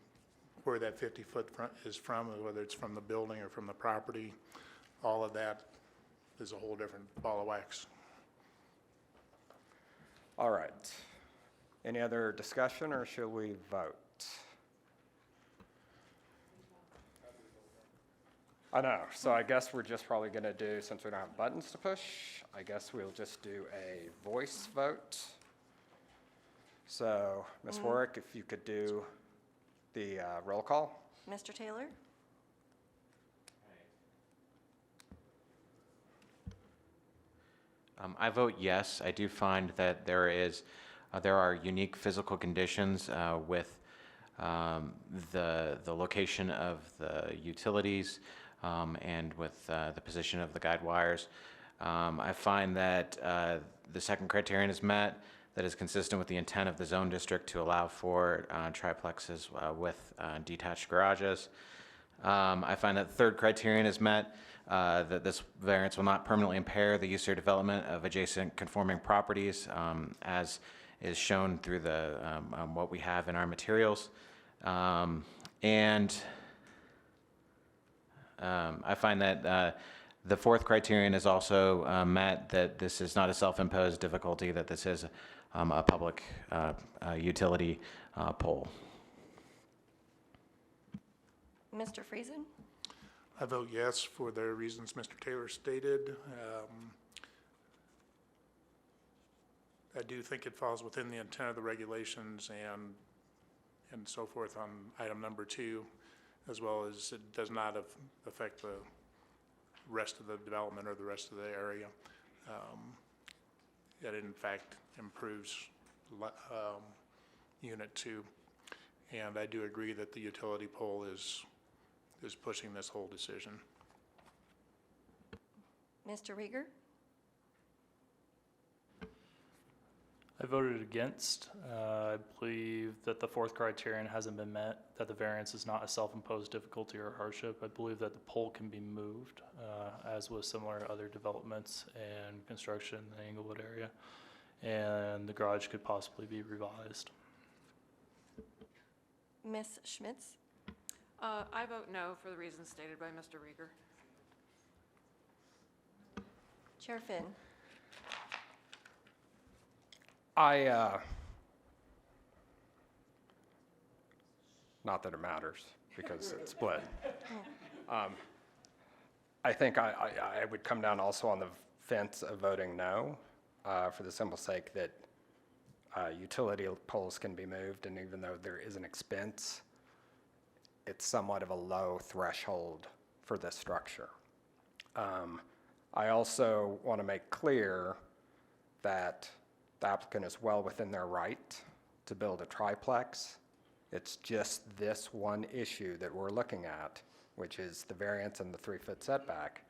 Speaker 9: where that 50-foot is from, whether it's from the building or from the property, all of that is a whole different ball of wax.
Speaker 1: All right. Any other discussion, or shall we vote? I know, so I guess we're just probably going to do, since we don't have buttons to push, I guess we'll just do a voice vote. So, Ms. Warwick, if you could do the roll call.
Speaker 3: Mr. Taylor?
Speaker 10: I vote yes. I do find that there are unique physical conditions with the location of the utilities and with the position of the guide wires. I find that the second criterion is met, that is consistent with the intent of the zone district to allow for triplexes with detached garages. I find that the third criterion is met, that this variance will not permanently impair the use or development of adjacent conforming properties, as is shown through the what we have in our materials. And I find that the fourth criterion is also met, that this is not a self-imposed difficulty, that this is a public utility pole.
Speaker 3: Mr. Friesen?
Speaker 9: I vote yes for the reasons Mr. Taylor stated. I do think it falls within the intent of the regulations and so forth on item number 2, as well as it does not affect the rest of the development or the rest of the area. It in fact improves unit 2, and I do agree that the utility pole is pushing this whole decision.
Speaker 3: Mr. Rieger?
Speaker 6: I voted against. I believe that the fourth criterion hasn't been met, that the variance is not a self-imposed difficulty or hardship. I believe that the pole can be moved, as with similar other developments and construction in the Englewood area, and the garage could possibly be revised.
Speaker 3: Ms. Schmitz?
Speaker 5: I vote no for the reasons stated by Mr. Rieger.
Speaker 3: Chair Finn?
Speaker 1: Not that it matters, because it's split. I think I would come down also on the fence of voting no, for the simple sake that utility poles can be moved, and even though there is an expense, it's somewhat of a low threshold for this structure. I also want to make clear that the applicant is well within their right to build a triplex. It's just this one issue that we're looking at, which is the variance and the 3-foot setback.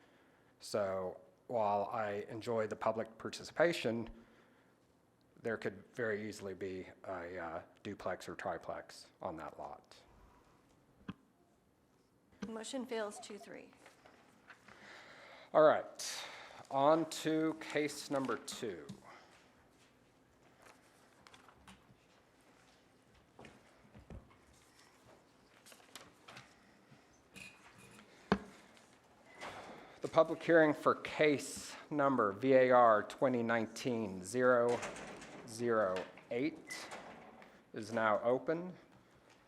Speaker 1: So while I enjoy the public participation, there could very easily be a duplex or triplex on that lot.
Speaker 3: Motion fails 2-3.
Speaker 1: All right, on to case number 2. The public hearing for case number VAR2019-008 is now open.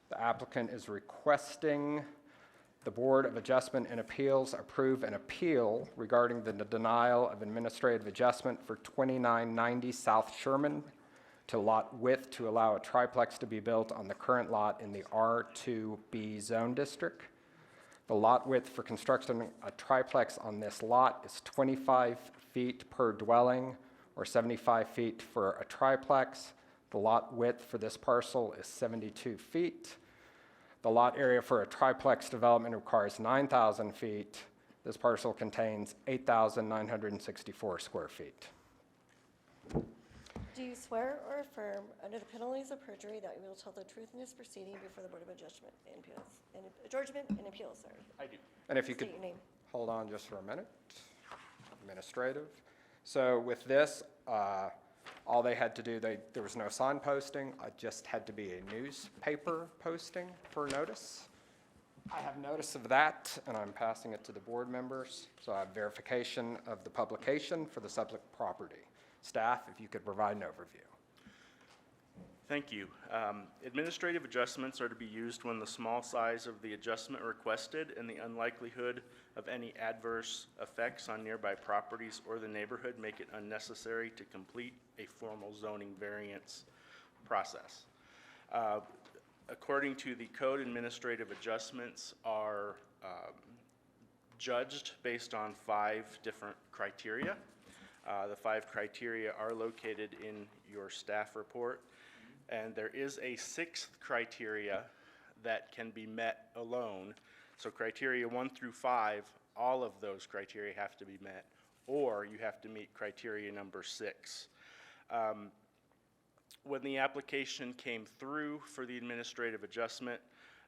Speaker 1: The applicant is requesting the Board of Adjustment and Appeals approve an appeal regarding the denial of administrative adjustment for 2990 South Sherman to lot width to allow a triplex to be built on the current lot in the R2B zone district. The lot width for constructing a triplex on this lot is 25 feet per dwelling, or 75 feet for a triplex. The lot width for this parcel is 72 feet. The lot area for a triplex development requires 9,000 feet. This parcel contains 8,964 square feet.
Speaker 3: Do you swear or affirm, under the penalties of perjury, that you will tell the truth in this proceeding before the Board of Adjustment and Appeals, sorry?
Speaker 1: I do. And if you could
Speaker 3: State your name.
Speaker 1: hold on just for a minute. Administrative. So with this, all they had to do, there was no sign posting. It just had to be a newspaper posting for notice. I have notice of that, and I'm passing it to the board members. So I have verification of the publication for the subject property. Staff, if you could provide an overview.
Speaker 13: Thank you. Administrative adjustments are to be used when the small size of the adjustment requested and the unlikelihood of any adverse effects on nearby properties or the neighborhood make it unnecessary to complete a formal zoning variance process. According to the code, administrative adjustments are judged based on 5 different criteria. The 5 criteria are located in your staff report. And there is a 6th criteria that can be met alone. So criteria 1 through 5, all of those criteria have to be met, or you have to meet criteria number 6. When the application came through for the administrative adjustment,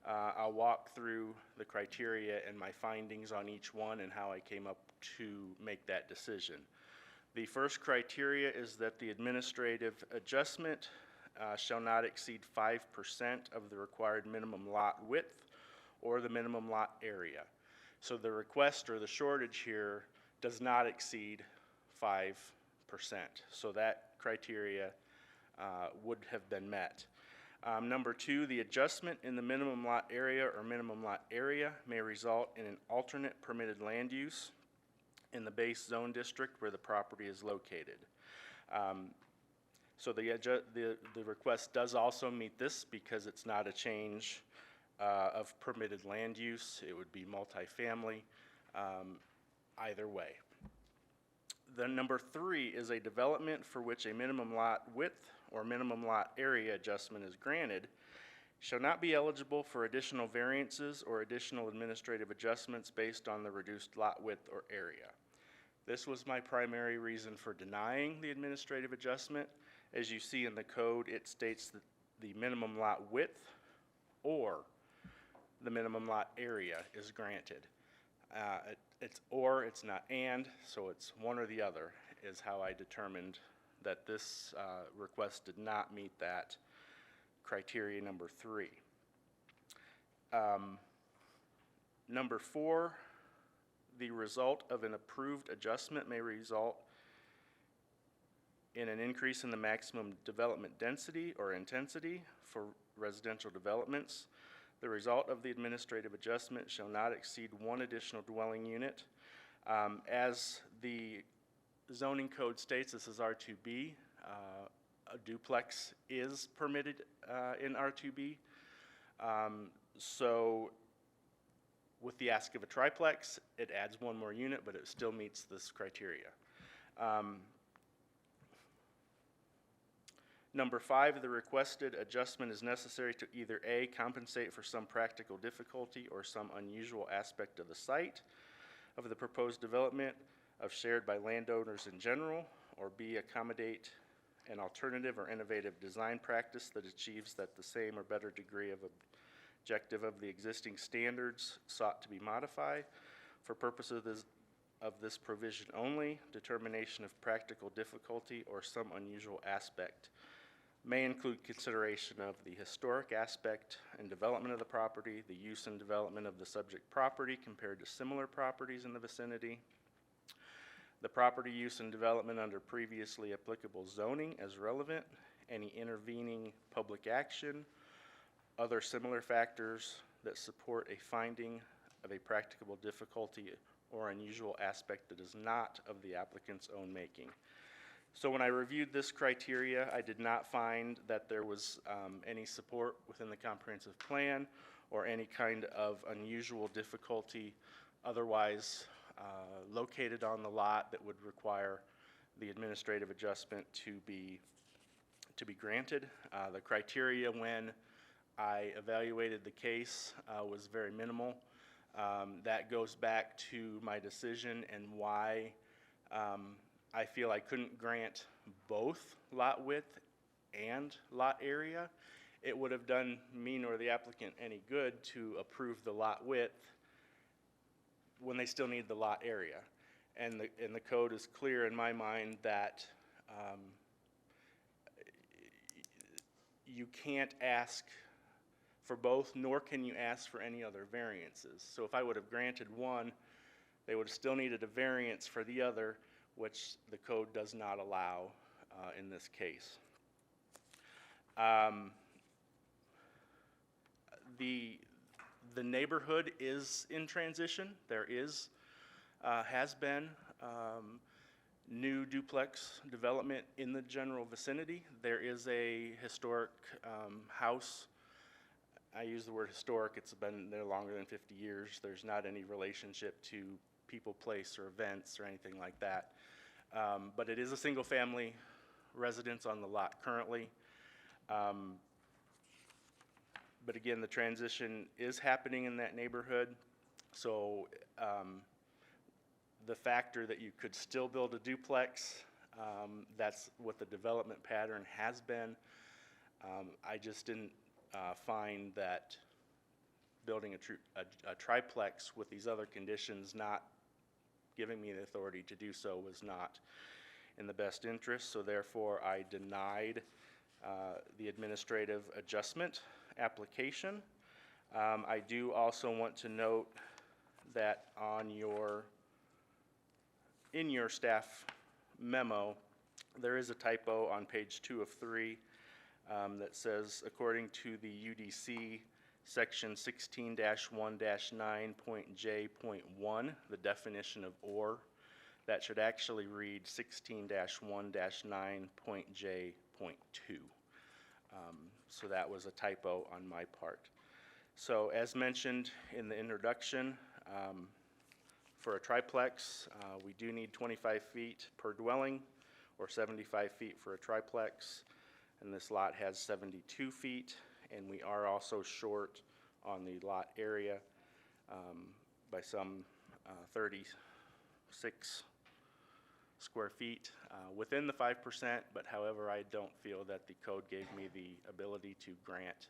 Speaker 13: I'll walk through the criteria and my findings on each one and how I came up to make that decision. The first criteria is that the administrative adjustment shall not exceed 5% of the required minimum lot width or the minimum lot area. So the request or the shortage here does not exceed 5%. So that criteria would have been met. Number 2, the adjustment in the minimum lot area or minimum lot area may result in an alternate permitted land use in the base zone district where the property is located. So the request does also meet this because it's not a change of permitted land use. It would be multifamily either way. Then number 3 is a development for which a minimum lot width or minimum lot area adjustment is granted shall not be eligible for additional variances or additional administrative adjustments based on the reduced lot width or area. This was my primary reason for denying the administrative adjustment. As you see in the code, it states that the minimum lot width or the minimum lot area is granted. It's or, it's not and, so it's one or the other is how I determined that this request did not meet that criteria number 3. Number 4, the result of an approved adjustment may result in an increase in the maximum development density or intensity for residential developments. The result of the administrative adjustment shall not exceed 1 additional dwelling unit. As the zoning code states, this is R2B. A duplex is permitted in R2B. So with the ask of a triplex, it adds 1 more unit, but it still meets this criteria. Number 5, the requested adjustment is necessary to either A, compensate for some practical difficulty or some unusual aspect of the site of the proposed development of shared by landowners in general, or B, accommodate an alternative or innovative design practice that achieves that the same or better degree of objective of the existing standards sought to be modified. For purposes of this provision only, determination of practical difficulty or some unusual aspect may include consideration of the historic aspect and development of the property, the use and development of the subject property compared to similar properties in the vicinity, the property use and development under previously applicable zoning as relevant, any intervening public action, other similar factors that support a finding of a practicable difficulty or unusual aspect that is not of the applicant's own making. So when I reviewed this criteria, I did not find that there was any support within the comprehensive plan or any kind of unusual difficulty otherwise located on the lot that would require the administrative adjustment to be granted. The criteria when I evaluated the case was very minimal. That goes back to my decision and why I feel I couldn't grant both lot width and lot area. It would have done me nor the applicant any good to approve the lot width when they still need the lot area. And the code is clear in my mind that you can't ask for both, nor can you ask for any other variances. So if I would have granted one, they would have still needed a variance for the other, which the code does not allow in this case. The neighborhood is in transition. There is, has been new duplex development in the general vicinity. There is a historic house. I use the word historic. It's been there longer than 50 years. There's not any relationship to people, place, or events or anything like that. But it is a single-family residence on the lot currently. But again, the transition is happening in that neighborhood. So the factor that you could still build a duplex, that's what the development pattern has been. I just didn't find that building a triplex with these other conditions not giving me the authority to do so was not in the best interest. So therefore, I denied the administrative adjustment application. I do also want to note that in your staff memo, there is a typo on page 2 of 3 that says, according to the UDC section 16-1-9.J.1, the definition of or, that should actually read 16-1-9.J.2. So that was a typo on my part. So as mentioned in the introduction, for a triplex, we do need 25 feet per dwelling, or 75 feet for a triplex, and this lot has 72 feet, and we are also short on the lot area by some 36 square feet within the 5%, but however, I don't feel that the code gave me the ability to grant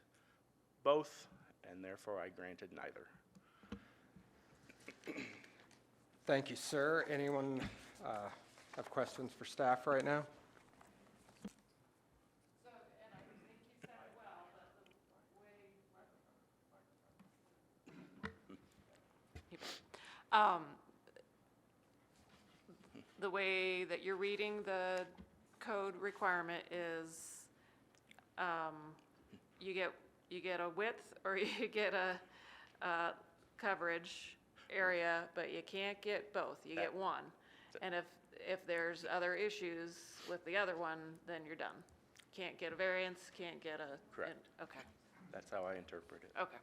Speaker 13: both, and therefore I granted neither.
Speaker 1: Thank you, sir. Anyone have questions for staff right now?
Speaker 5: The way that you're reading the code requirement is, you get a width or you get a coverage area, but you can't get both. You get one. And if there's other issues with the other one, then you're done. Can't get a variance, can't get a.
Speaker 13: Correct.
Speaker 5: Okay,
Speaker 13: That's how I interpret it.
Speaker 5: okay.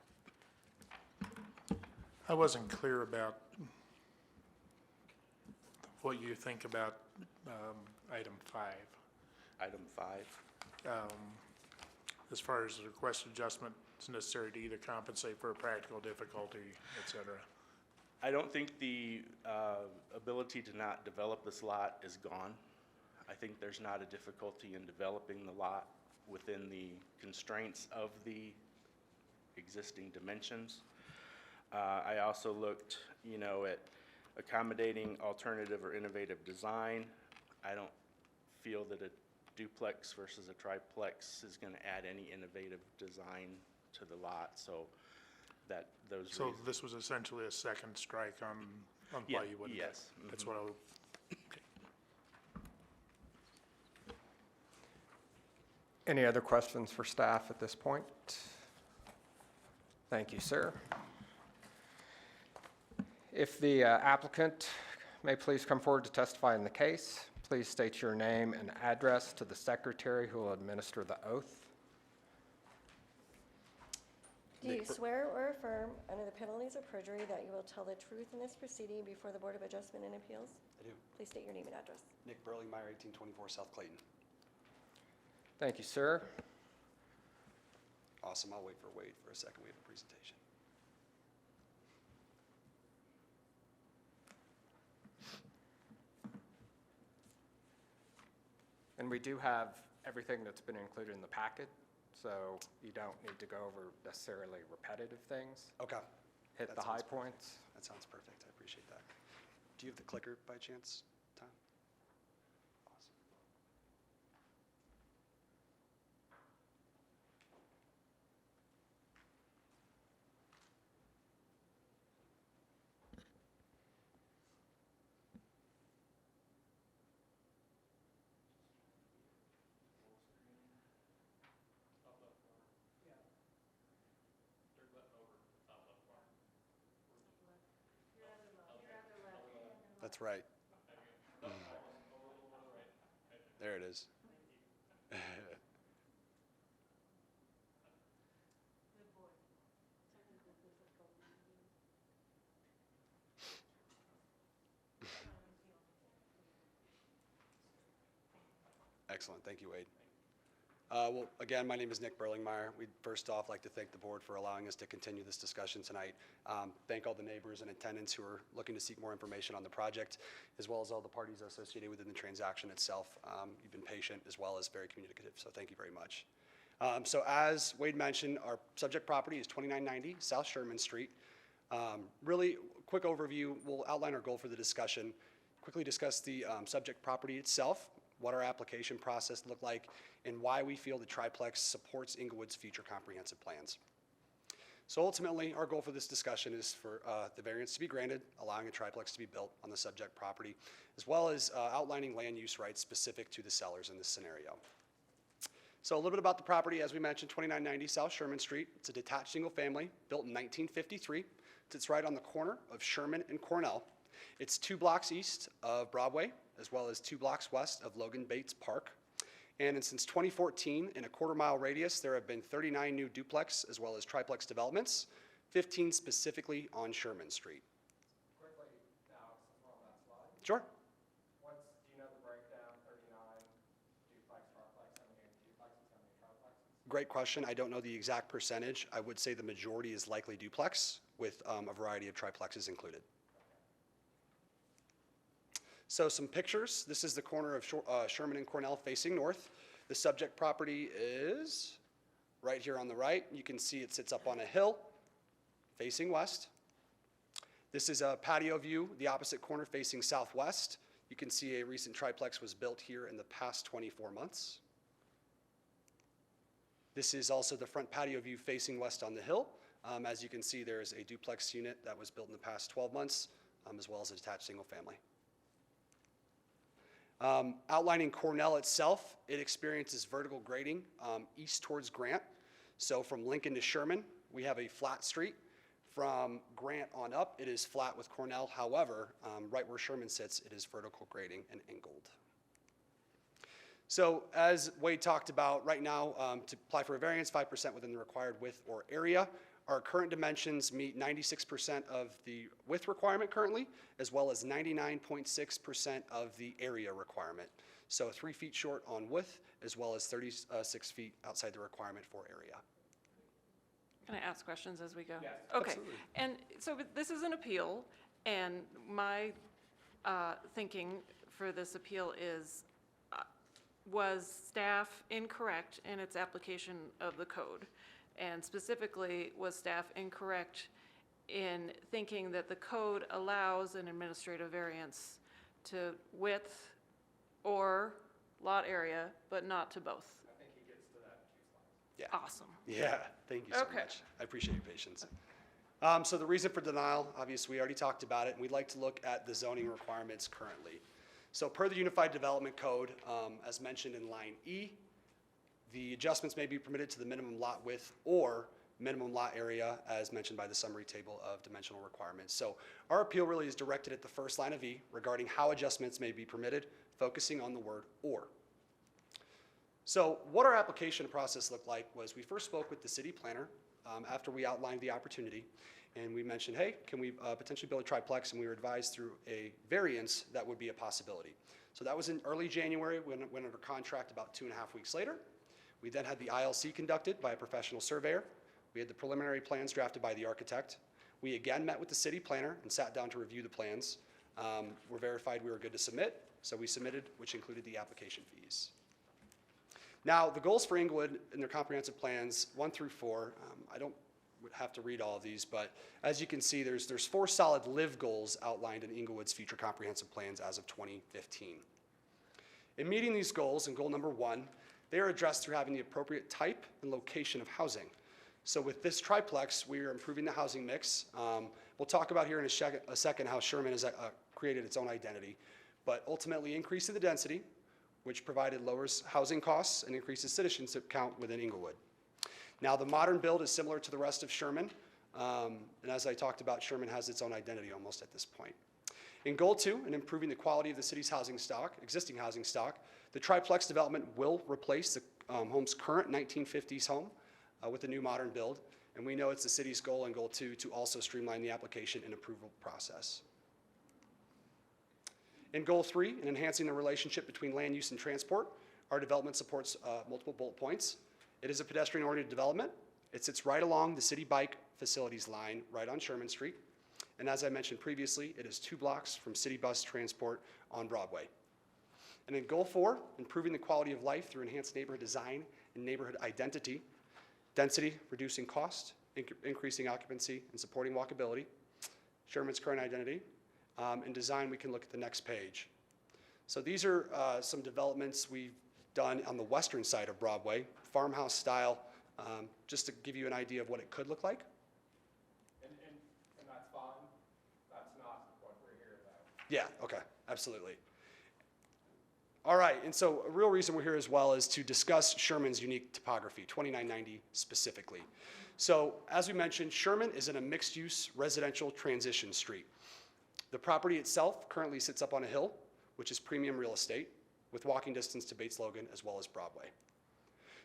Speaker 9: I wasn't clear about what you think about item 5,
Speaker 13: Item 5.
Speaker 9: as far as the request adjustment is necessary to either compensate for a practical difficulty, et cetera.
Speaker 13: I don't think the ability to not develop this lot is gone. I think there's not a difficulty in developing the lot within the constraints of the existing dimensions. I also looked, at accommodating alternative or innovative design. I don't feel that a duplex versus a triplex is going to add any innovative design to the lot, so that those
Speaker 9: So
Speaker 13: reasons.
Speaker 9: this was essentially a second strike on
Speaker 13: Yeah,
Speaker 9: why you wouldn't.
Speaker 13: yes.
Speaker 9: That's what I would.
Speaker 1: Any other questions for staff at this point? Thank you, sir. If the applicant may please come forward to testify in the case, please state your name and address to the secretary who will administer the oath.
Speaker 3: Do you swear or affirm, under the penalties of perjury, that you will tell the truth in this proceeding before the Board of Adjustment and Appeals?
Speaker 14: I do.
Speaker 3: Please state your name and address.
Speaker 14: Nick Burlingmeyer, 1824 South Clayton.
Speaker 1: Thank you, sir.
Speaker 14: Awesome. I'll wait for Wade for a second. We have a presentation.
Speaker 1: And we do have everything that's been included in the packet, so you don't need to go over necessarily repetitive things.
Speaker 14: Okay.
Speaker 1: Hit
Speaker 14: That
Speaker 1: the high
Speaker 14: sounds perfect.
Speaker 1: points.
Speaker 14: That sounds perfect. I appreciate that. Do you have the clicker by chance, Tom? Awesome. That's right. There it is. Excellent. Thank you, Wade. Well, again, my name is Nick Burlingmeyer. We'd first off like to thank the board for allowing us to continue this discussion tonight. Thank all the neighbors and attendants who are looking to seek more information on the project, as well as all the parties associated within the transaction itself. You've been patient as well as very communicative, so thank you very much. So as Wade mentioned, our subject property is 2990 South Sherman Street. Really quick overview, we'll outline our goal for the discussion, quickly discuss the subject property itself, what our application process looked like, and why we feel the triplex supports Englewood's future comprehensive plans. So ultimately, our goal for this discussion is for the variance to be granted, allowing a triplex to be built on the subject property, as well as outlining land use rights specific to the sellers in this scenario. So a little bit about the property, as we mentioned, 2990 South Sherman Street. It's a detached single family built in 1953. It's right on the corner of Sherman and Cornell. It's 2 blocks east of Broadway, as well as 2 blocks west of Logan Bates Park. And since 2014, in a quarter-mile radius, there have been 39 new duplex as well as triplex developments, 15 specifically on Sherman Street.
Speaker 1: Quickly, now, since we're on that slide.
Speaker 14: Sure.
Speaker 1: Do you know the breakdown, 39 duplex, triplex, how many duplexes, how many triplexes?
Speaker 14: Great question. I don't know the exact percentage. I would say the majority is likely duplex, with a variety of triplexes included. So some pictures. This is the corner of Sherman and Cornell facing north. The subject property is right here on the right. You can see it sits up on a hill facing west. This is a patio view, the opposite corner facing southwest. You can see a recent triplex was built here in the past 24 months. This is also the front patio view facing west on the hill. As you can see, there is a duplex unit that was built in the past 12 months as well as a detached single family. Outlining Cornell itself, it experiences vertical grading east towards Grant. So from Lincoln to Sherman, we have a flat street. From Grant on up, it is flat with Cornell. However, right where Sherman sits, it is vertical grading and angled. So as Wade talked about, right now, to apply for a variance, 5% within the required width or area. Our current dimensions meet 96% of the width requirement currently, as well as 99.6% of the area requirement. So 3 feet short on width, as well as 36 feet outside the requirement for area.
Speaker 5: Can I ask questions as we go?
Speaker 1: Yes,
Speaker 5: Okay.
Speaker 14: absolutely.
Speaker 5: And so this is an appeal, and my thinking for this appeal is, was staff incorrect in its application of the code? And specifically, was staff incorrect in thinking that the code allows an administrative variance to width or lot area, but not to both?
Speaker 1: I think he gets to that in 2 slides.
Speaker 14: Yeah.
Speaker 5: Awesome.
Speaker 14: Yeah, thank you so
Speaker 5: Okay.
Speaker 14: much. I appreciate your patience. So the reason for denial, obviously, we already talked about it, and we'd like to look at the zoning requirements currently. So per the Unified Development Code, as mentioned in line E, the adjustments may be permitted to the minimum lot width or minimum lot area as mentioned by the summary table of dimensional requirements. So our appeal really is directed at the first line of E regarding how adjustments may be permitted, focusing on the word or. So what our application process looked like was we first spoke with the city planner after we outlined the opportunity, and we mentioned, hey, can we potentially build a triplex? And we were advised through a variance that would be a possibility. So that was in early January. We went under contract about 2.5 weeks later. We then had the ILC conducted by a professional surveyor. We had the preliminary plans drafted by the architect. We again met with the city planner and sat down to review the plans. We're verified we were good to submit, so we submitted, which included the application fees. Now, the goals for Englewood in their comprehensive plans 1 through 4, I don't have to read all of these, but as you can see, there's 4 solid live goals outlined in Englewood's future comprehensive plans as of 2015. In meeting these goals, in goal number 1, they are addressed through having the appropriate type and location of housing. So with this triplex, we are improving the housing mix. We'll talk about here in a second how Sherman has created its own identity, but ultimately increasing the density, which provided lowers housing costs and increases citizenship count within Englewood. Now, the modern build is similar to the rest of Sherman, and as I talked about, Sherman has its own identity almost at this point. In goal 2, in improving the quality of the city's housing stock, existing housing stock, the triplex development will replace the home's current 1950s home with a new modern build, and we know it's the city's goal in goal 2 to also streamline the application and approval process. In goal 3, in enhancing the relationship between land use and transport, our development supports multiple bullet points. It is a pedestrian-oriented development. It sits right along the city bike facilities line, right on Sherman Street. And as I mentioned previously, it is 2 blocks from city bus transport on Broadway. And in goal 4, improving the quality of life through enhanced neighborhood design and neighborhood identity, density, reducing cost, increasing occupancy, and supporting walkability, Sherman's current identity. In design, we can look at the next page. So these are some developments we've done on the western side of Broadway, farmhouse style, just to give you an idea of what it could look like.
Speaker 1: And that's fine. That's not what we're here about.
Speaker 14: Yeah, okay, absolutely. All right, and so a real reason we're here as well is to discuss Sherman's unique topography, 2990 specifically. So as we mentioned, Sherman is in a mixed-use residential transition street. The property itself currently sits up on a hill, which is premium real estate, with walking distance to Bates Logan as well as Broadway.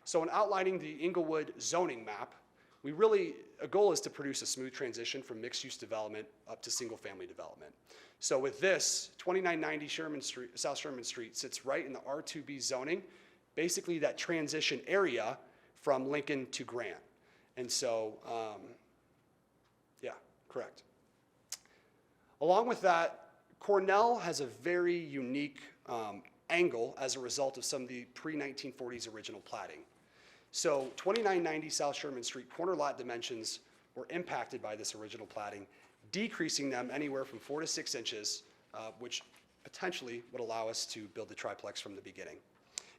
Speaker 14: So in outlining the Englewood zoning map, a goal is to produce a smooth transition from mixed-use development up to single-family development. So with this, 2990 South Sherman Street sits right in the R2B zoning, basically that transition area from Lincoln to Grant. And so, yeah, correct. Along with that, Cornell has a very unique angle as a result of some of the pre-1940s original platting. So 2990 South Sherman Street corner lot dimensions were impacted by this original platting, decreasing them anywhere from 4 to 6 inches, which potentially would allow us to build the triplex from the beginning.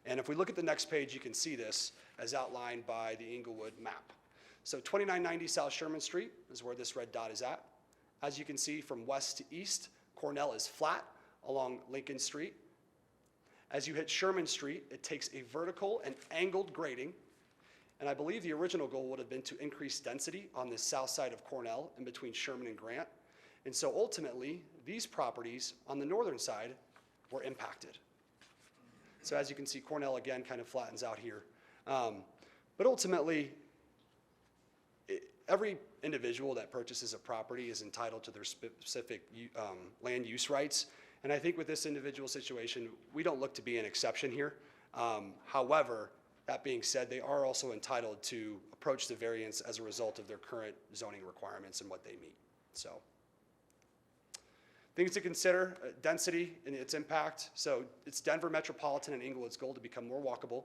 Speaker 14: And if we look at the next page, you can see this as outlined by the Englewood map. So 2990 South Sherman Street is where this red dot is at. As you can see from west to east, Cornell is flat along Lincoln Street. As you hit Sherman Street, it takes a vertical and angled grading. And I believe the original goal would have been to increase density on the south side of Cornell in between Sherman and Grant. And so ultimately, these properties on the northern side were impacted. So as you can see, Cornell again kind of flattens out here. But ultimately, every individual that purchases a property is entitled to their specific land use rights. And I think with this individual situation, we don't look to be an exception here. However, that being said, they are also entitled to approach the variance as a result of their current zoning requirements and what they meet. So, things to consider, density and its impact. So it's Denver Metropolitan and Englewood's goal to become more walkable,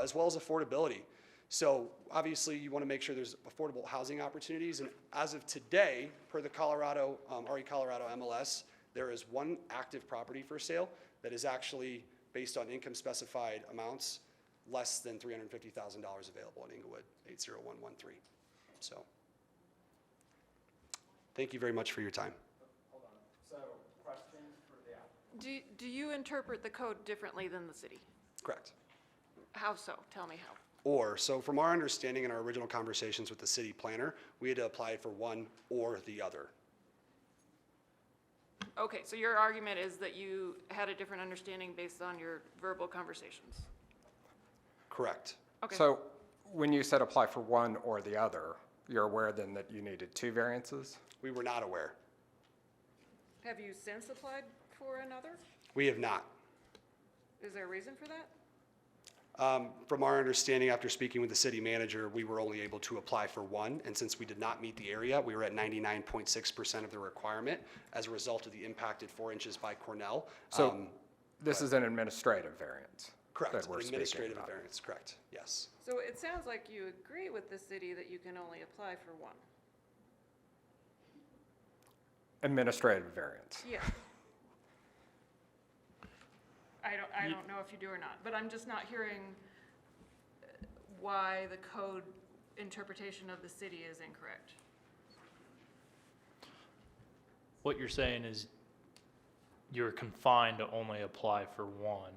Speaker 14: as well as affordability. So obviously you want to make sure there's affordable housing opportunities. And as of today, per the Colorado, RE Colorado MLS, there is one active property for sale that is actually based on income specified amounts less than $350,000 available in Englewood, 80113. So thank you very much for your time.
Speaker 1: Hold on. So, questions for the applicant?
Speaker 5: Do you interpret the code differently than the city?
Speaker 14: Correct.
Speaker 5: How so? Tell me how.
Speaker 14: So from our understanding in our original conversations with the city planner, we had to apply for one or the other.
Speaker 5: Okay, so your argument is that you had a different understanding based on your verbal conversations?
Speaker 14: Correct.
Speaker 5: Okay.
Speaker 1: So when you said apply for one or the other, you're aware then that you needed 2 variances?
Speaker 14: We were not aware.
Speaker 5: Have you since applied for another?
Speaker 14: We have not.
Speaker 5: Is there a reason for that?
Speaker 14: From our understanding, after speaking with the city manager, we were only able to apply for one, and since we did not meet the area, we were at 99.6% of the requirement as a result of the impacted 4 inches by Cornell.
Speaker 1: So this is an administrative variance?
Speaker 14: Correct,
Speaker 1: that we're speaking
Speaker 14: administrative
Speaker 1: about.
Speaker 14: variance, correct, yes.
Speaker 5: So it sounds like you agree with the city that you can only apply for one.
Speaker 1: Administrative variance.
Speaker 5: Yeah. I don't know if you do or not, but I'm just not hearing why the code interpretation of the city is incorrect.
Speaker 6: What you're saying is you're confined to only apply for one,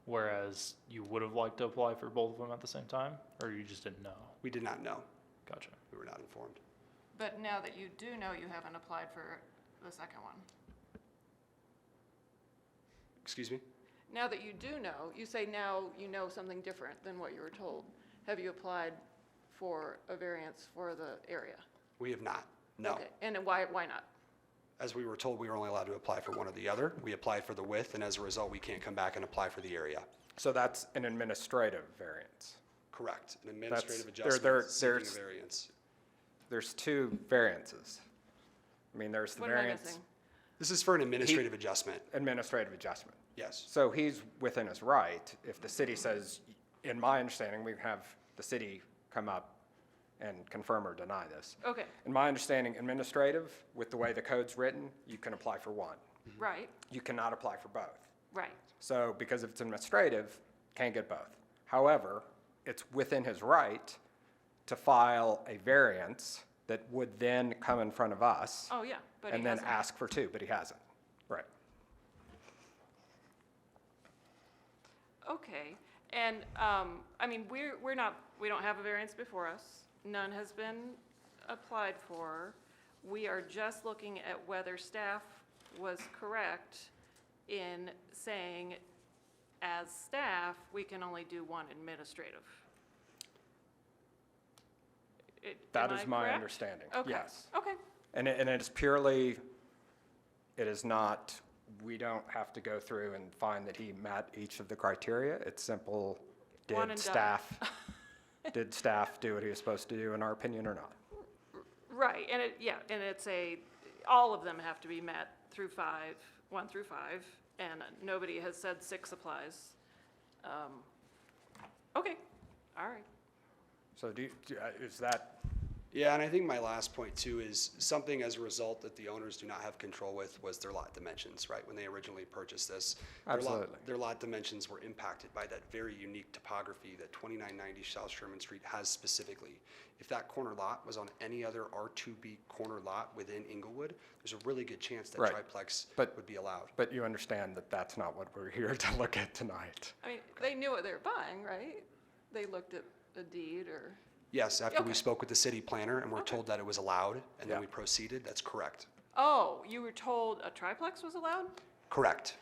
Speaker 6: whereas you would have liked to apply for both of them at the same time, or you just didn't know?
Speaker 14: We did not know.
Speaker 6: Gotcha.
Speaker 14: We were not informed.
Speaker 5: But now that you do know, you haven't applied for the second one.
Speaker 14: Excuse me?
Speaker 5: Now that you do know, you say now you know something different than what you were told. Have you applied for a variance for the area?
Speaker 14: We have not, no.
Speaker 5: Okay, and why not?
Speaker 14: As we were told, we were only allowed to apply for one or the other. We applied for the width, and as a result, we can't come back and apply for the area.
Speaker 1: So that's an administrative variance?
Speaker 14: Correct, an administrative
Speaker 1: That's-
Speaker 14: adjustment seeking
Speaker 1: there's-
Speaker 14: a variance.
Speaker 1: There's 2 variances. I mean, there's the
Speaker 5: What am I
Speaker 1: variance.
Speaker 5: missing?
Speaker 14: This is for an administrative adjustment,
Speaker 1: Administrative adjustment.
Speaker 14: yes.
Speaker 1: So he's within his right. If the city says, in my understanding, we can have the city come up and confirm or deny this.
Speaker 5: Okay,
Speaker 1: In my understanding, administrative, with the way the code's written, you can apply for one.
Speaker 5: right,
Speaker 1: You cannot apply for both.
Speaker 5: right.
Speaker 1: So because if it's administrative, can't get both. However, it's within his right to file a variance that would then come in front of us
Speaker 5: Oh, yeah, but he
Speaker 1: and then
Speaker 5: hasn't.
Speaker 1: ask for 2, but he hasn't. Right.
Speaker 5: Okay, and, I mean, we don't have a variance before us. None has been applied for. We are just looking at whether staff was correct in saying, as staff, we can only do one administrative.
Speaker 1: That
Speaker 5: Am
Speaker 1: is
Speaker 5: I
Speaker 1: my
Speaker 5: correct?
Speaker 1: understanding,
Speaker 5: Okay.
Speaker 1: yes.
Speaker 5: Okay,
Speaker 1: And it is purely, it is not, we don't have to go through and find that he met each of the criteria. It's simple,
Speaker 5: One
Speaker 1: did
Speaker 5: and
Speaker 1: staff do what he was supposed to do, in our opinion, or not?
Speaker 5: right, and and it's all of them have to be met through 5, 1 through 5, and nobody has said 6 applies. Okay, all right.
Speaker 1: So is that
Speaker 14: Yeah, and I think my last point too is something as a result that the owners do not have control with was their lot dimensions, right? When they originally purchased this.
Speaker 1: Absolutely.
Speaker 14: Their lot dimensions were impacted by that very unique topography that 2990 South Sherman Street has specifically. If that corner lot was on any other R2B corner lot within Englewood, there's a really good chance that
Speaker 1: Right.
Speaker 14: triplex
Speaker 1: But-
Speaker 14: would be allowed.
Speaker 1: But you understand that that's not what we're here to look at tonight.
Speaker 5: I mean, they knew what they were buying, right? They looked at a deed or,
Speaker 14: Yes, after we
Speaker 5: Okay.
Speaker 14: spoke with the city planner and were told that it was allowed, and then
Speaker 1: Yeah.
Speaker 14: we proceeded, that's correct.
Speaker 5: oh, you were told a triplex was allowed?
Speaker 14: Correct.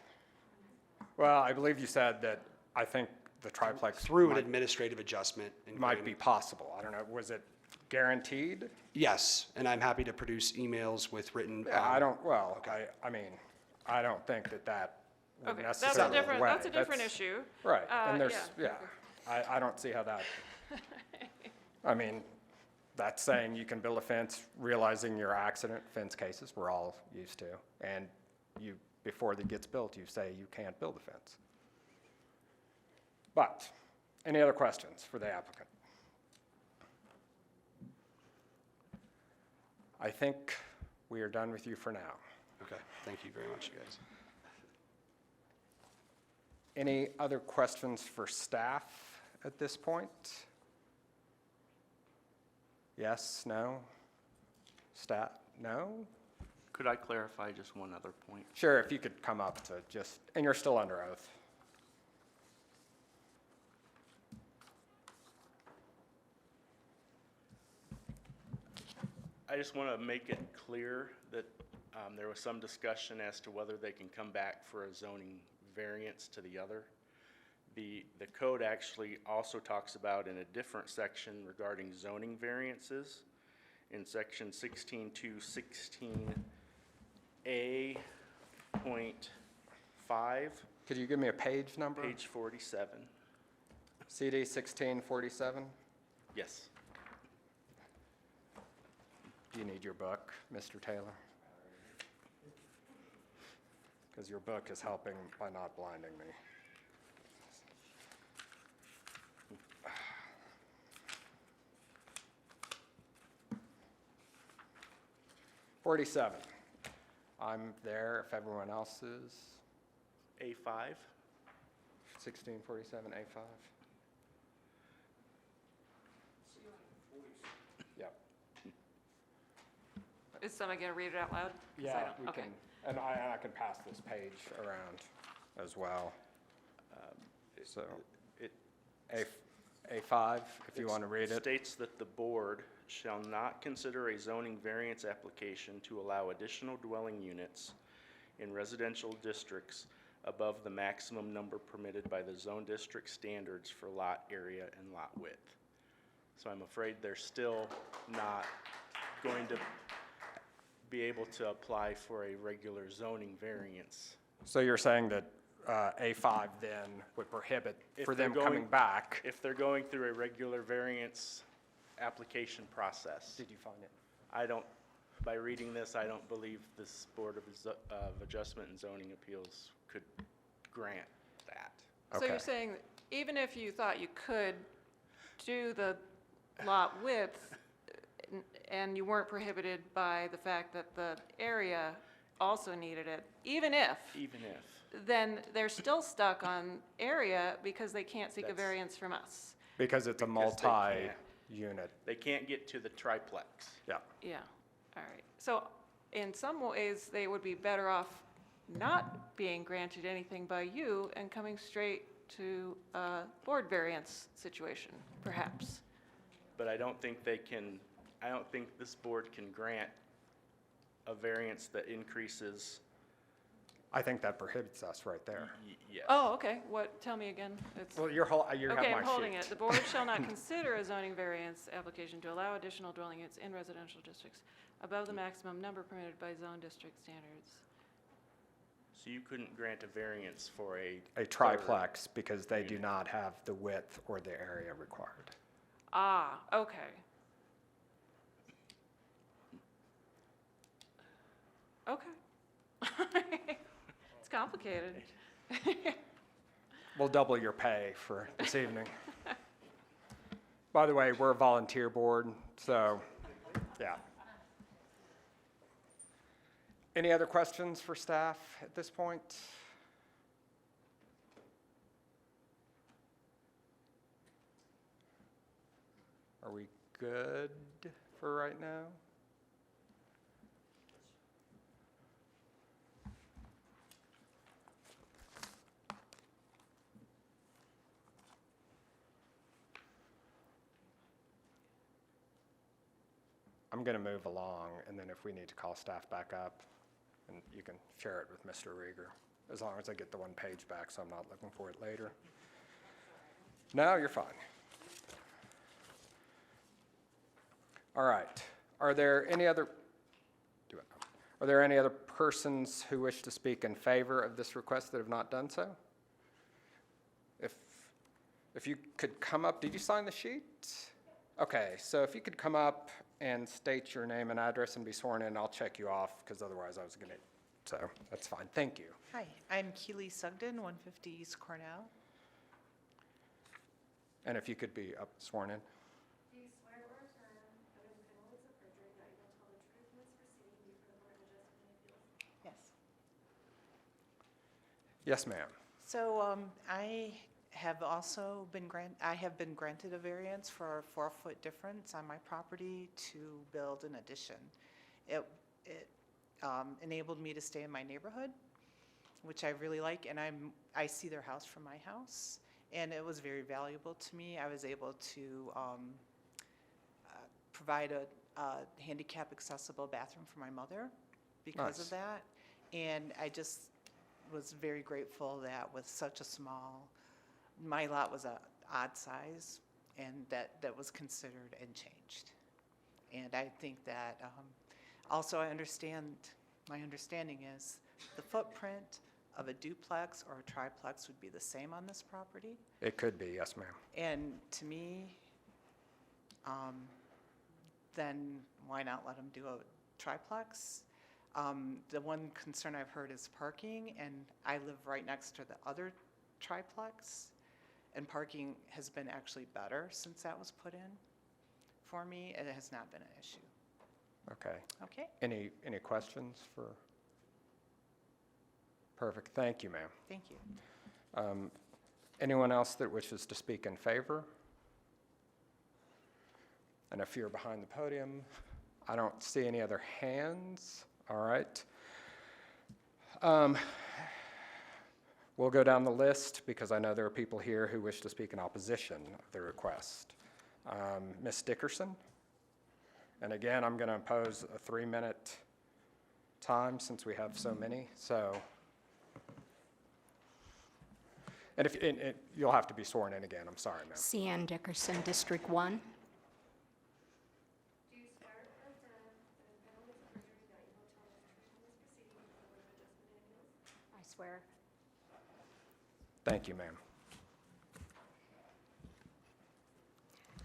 Speaker 1: Well, I believe you said that I think the triplex
Speaker 14: Through an
Speaker 1: might,
Speaker 14: administrative adjustment. and
Speaker 1: might
Speaker 14: granted-
Speaker 1: be possible. I don't know, was it guaranteed?
Speaker 14: Yes, and I'm happy to produce emails with written.
Speaker 1: Yeah, I don't, well,
Speaker 14: okay.
Speaker 1: I mean, I don't think that that would
Speaker 5: Okay,
Speaker 1: necessarily
Speaker 5: that's a different
Speaker 1: weigh.
Speaker 5: issue.
Speaker 1: Right, and there's,
Speaker 5: yeah.
Speaker 1: I don't see how that, I mean, that's saying you can build a fence, realizing your accident fence cases we're all used to. And you, before it gets built, you say you can't build a fence. But, any other questions for the applicant? I think we are done with you for now.
Speaker 14: Okay, thank you very much, you guys.
Speaker 1: Any other questions for staff at this point? Yes, no? Staff, no?
Speaker 13: Could I clarify just one other point?
Speaker 1: Sure, if you could come up to just, and you're still under oath.
Speaker 13: I just want to make it clear that there was some discussion as to whether they can come back for a zoning variance to the other. The code actually also talks about in a different section regarding zoning variances, in section 16.216A.5,
Speaker 1: Could you give me a page number?
Speaker 13: page 47.
Speaker 1: CD 1647?
Speaker 13: Yes.
Speaker 1: Do you need your book, Mr. Taylor? Because your book is helping by not blinding me. $47. I'm there if everyone else is.
Speaker 13: A5?
Speaker 1: 1647 A5. Yep.
Speaker 5: Is somebody going to read it out loud? 'Cause I
Speaker 1: Yeah,
Speaker 5: don't-
Speaker 1: we
Speaker 5: okay.
Speaker 1: can, and I can pass this page around as well. So, A5, if you want to read it.
Speaker 13: States that the board shall not consider a zoning variance application to allow additional dwelling units in residential districts above the maximum number permitted by the zone district standards for lot area and lot width. So I'm afraid they're still not going to be able to apply for a regular zoning variance.
Speaker 1: So you're saying that A5 then would prohibit
Speaker 13: If
Speaker 1: for
Speaker 13: they're
Speaker 1: them coming
Speaker 13: going-
Speaker 1: back?
Speaker 13: If they're going through a regular variance application process.
Speaker 1: Did you find it?
Speaker 13: I don't, by reading this, I don't believe this Board of Adjustment and Zoning Appeals could grant that.
Speaker 5: So
Speaker 1: Okay.
Speaker 5: you're saying that even if you thought you could do the lot width and you weren't prohibited by the fact that the area also needed it, even if,
Speaker 13: Even if.
Speaker 5: then they're still stuck on area because they can't seek a
Speaker 13: That's-
Speaker 5: variance from us.
Speaker 1: Because it's a
Speaker 13: Because they can't.
Speaker 1: multi-unit,
Speaker 13: They can't get to the triplex.
Speaker 1: yeah.
Speaker 5: Yeah, all right. So in some ways, they would be better off not being granted anything by you and coming straight to a board variance situation, perhaps.
Speaker 13: But I don't think they can, I don't think this board can grant a variance that increases,
Speaker 1: I think that prohibits us right there.
Speaker 13: yes.
Speaker 5: Oh, okay, what, tell me again. It's-
Speaker 1: Well, you have my sheet.
Speaker 5: Okay, I'm holding it. The board shall not consider a zoning variance application to allow additional dwelling units in residential districts above the maximum number permitted by zone district standards.
Speaker 13: So you couldn't grant a variance for a.
Speaker 1: A triplex, because they do not have the width or the area required.
Speaker 5: Ah, okay. Okay. It's complicated.
Speaker 1: We'll double your pay for this evening. By the way, we're a volunteer board, so Yeah. Any other questions for staff at this point? Are we good for right now? I'm going to move along, and then if we need to call staff back up, and you can share it with Mr. Rieger, as long as I get the one page back so I'm not looking for it later. No, you're fine. All right. Are there any other persons who wish to speak in favor of this request that have not done so? If you could come up, did you sign the sheet? Okay, so if you could come up and state your name and address and be sworn in, I'll check you off, because otherwise I was going to, so that's fine. Thank you.
Speaker 15: Hi, I'm Keely Sugden, 150 East Cornell.
Speaker 1: And if you could be up sworn in.
Speaker 3: Do you swear or affirm under the penalties of perjury that you will tell the truth in this proceeding before the Board of Adjustment and Appeals?
Speaker 15: Yes.
Speaker 1: Yes, ma'am.
Speaker 15: So I have also been granted a variance for a 4-foot difference on my property to build an addition. It enabled me to stay in my neighborhood, which I really like, and I see their house from my house, and it was very valuable to me. I was able to provide a handicap accessible bathroom for my mother because of that, and I just was very grateful that with such a small, my lot was a odd size, and that was considered and changed. And I think that also my understanding is the footprint of a duplex or a triplex would be the same on this property.
Speaker 1: It could be, yes, ma'am.
Speaker 15: And to me, then why not let them do a triplex? The one concern I've heard is parking, and I live right next to the other triplex, and parking has been actually better since that was put in for me. It has not been an issue.
Speaker 1: Okay.
Speaker 15: Okay,
Speaker 1: Any questions for? Perfect. Thank you, ma'am.
Speaker 15: thank you.
Speaker 1: Anyone else that wishes to speak in favor? And if you're behind the podium, I don't see any other hands. All right. We'll go down the list because I know there are people here who wish to speak in opposition of the request. Ms. Dickerson? And again, I'm going to impose a 3-minute time since we have so many. So, and you'll have to be sworn in again. I'm sorry, ma'am.
Speaker 16: Cian Dickerson, District 1.
Speaker 3: Do you swear or affirm under the penalties of perjury that you will tell the truth in this proceeding before the Board of Adjustment and Appeals?
Speaker 16: I swear.
Speaker 1: Thank you, ma'am.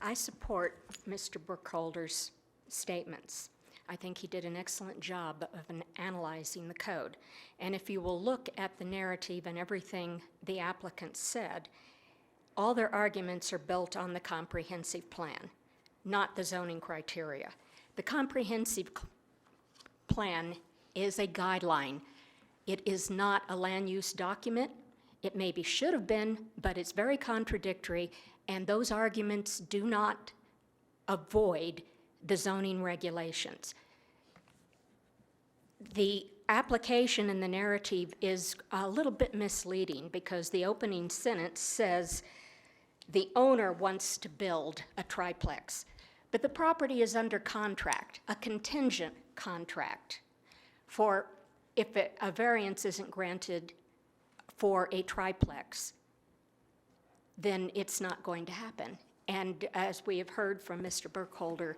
Speaker 16: I support Mr. Burkholder's statements. I think he did an excellent job of analyzing the code. And if you will look at the narrative and everything the applicant said, all their arguments are built on the comprehensive plan, not the zoning criteria. The comprehensive plan is a guideline. It is not a land use document. It maybe should have been, but it's very contradictory, and those arguments do not avoid the zoning regulations. The application in the narrative is a little bit misleading because the opening sentence says the owner wants to build a triplex, but the property is under contract, a contingent contract, for if a variance isn't granted for a triplex, then it's not going to happen. And as we have heard from Mr. Burkholder,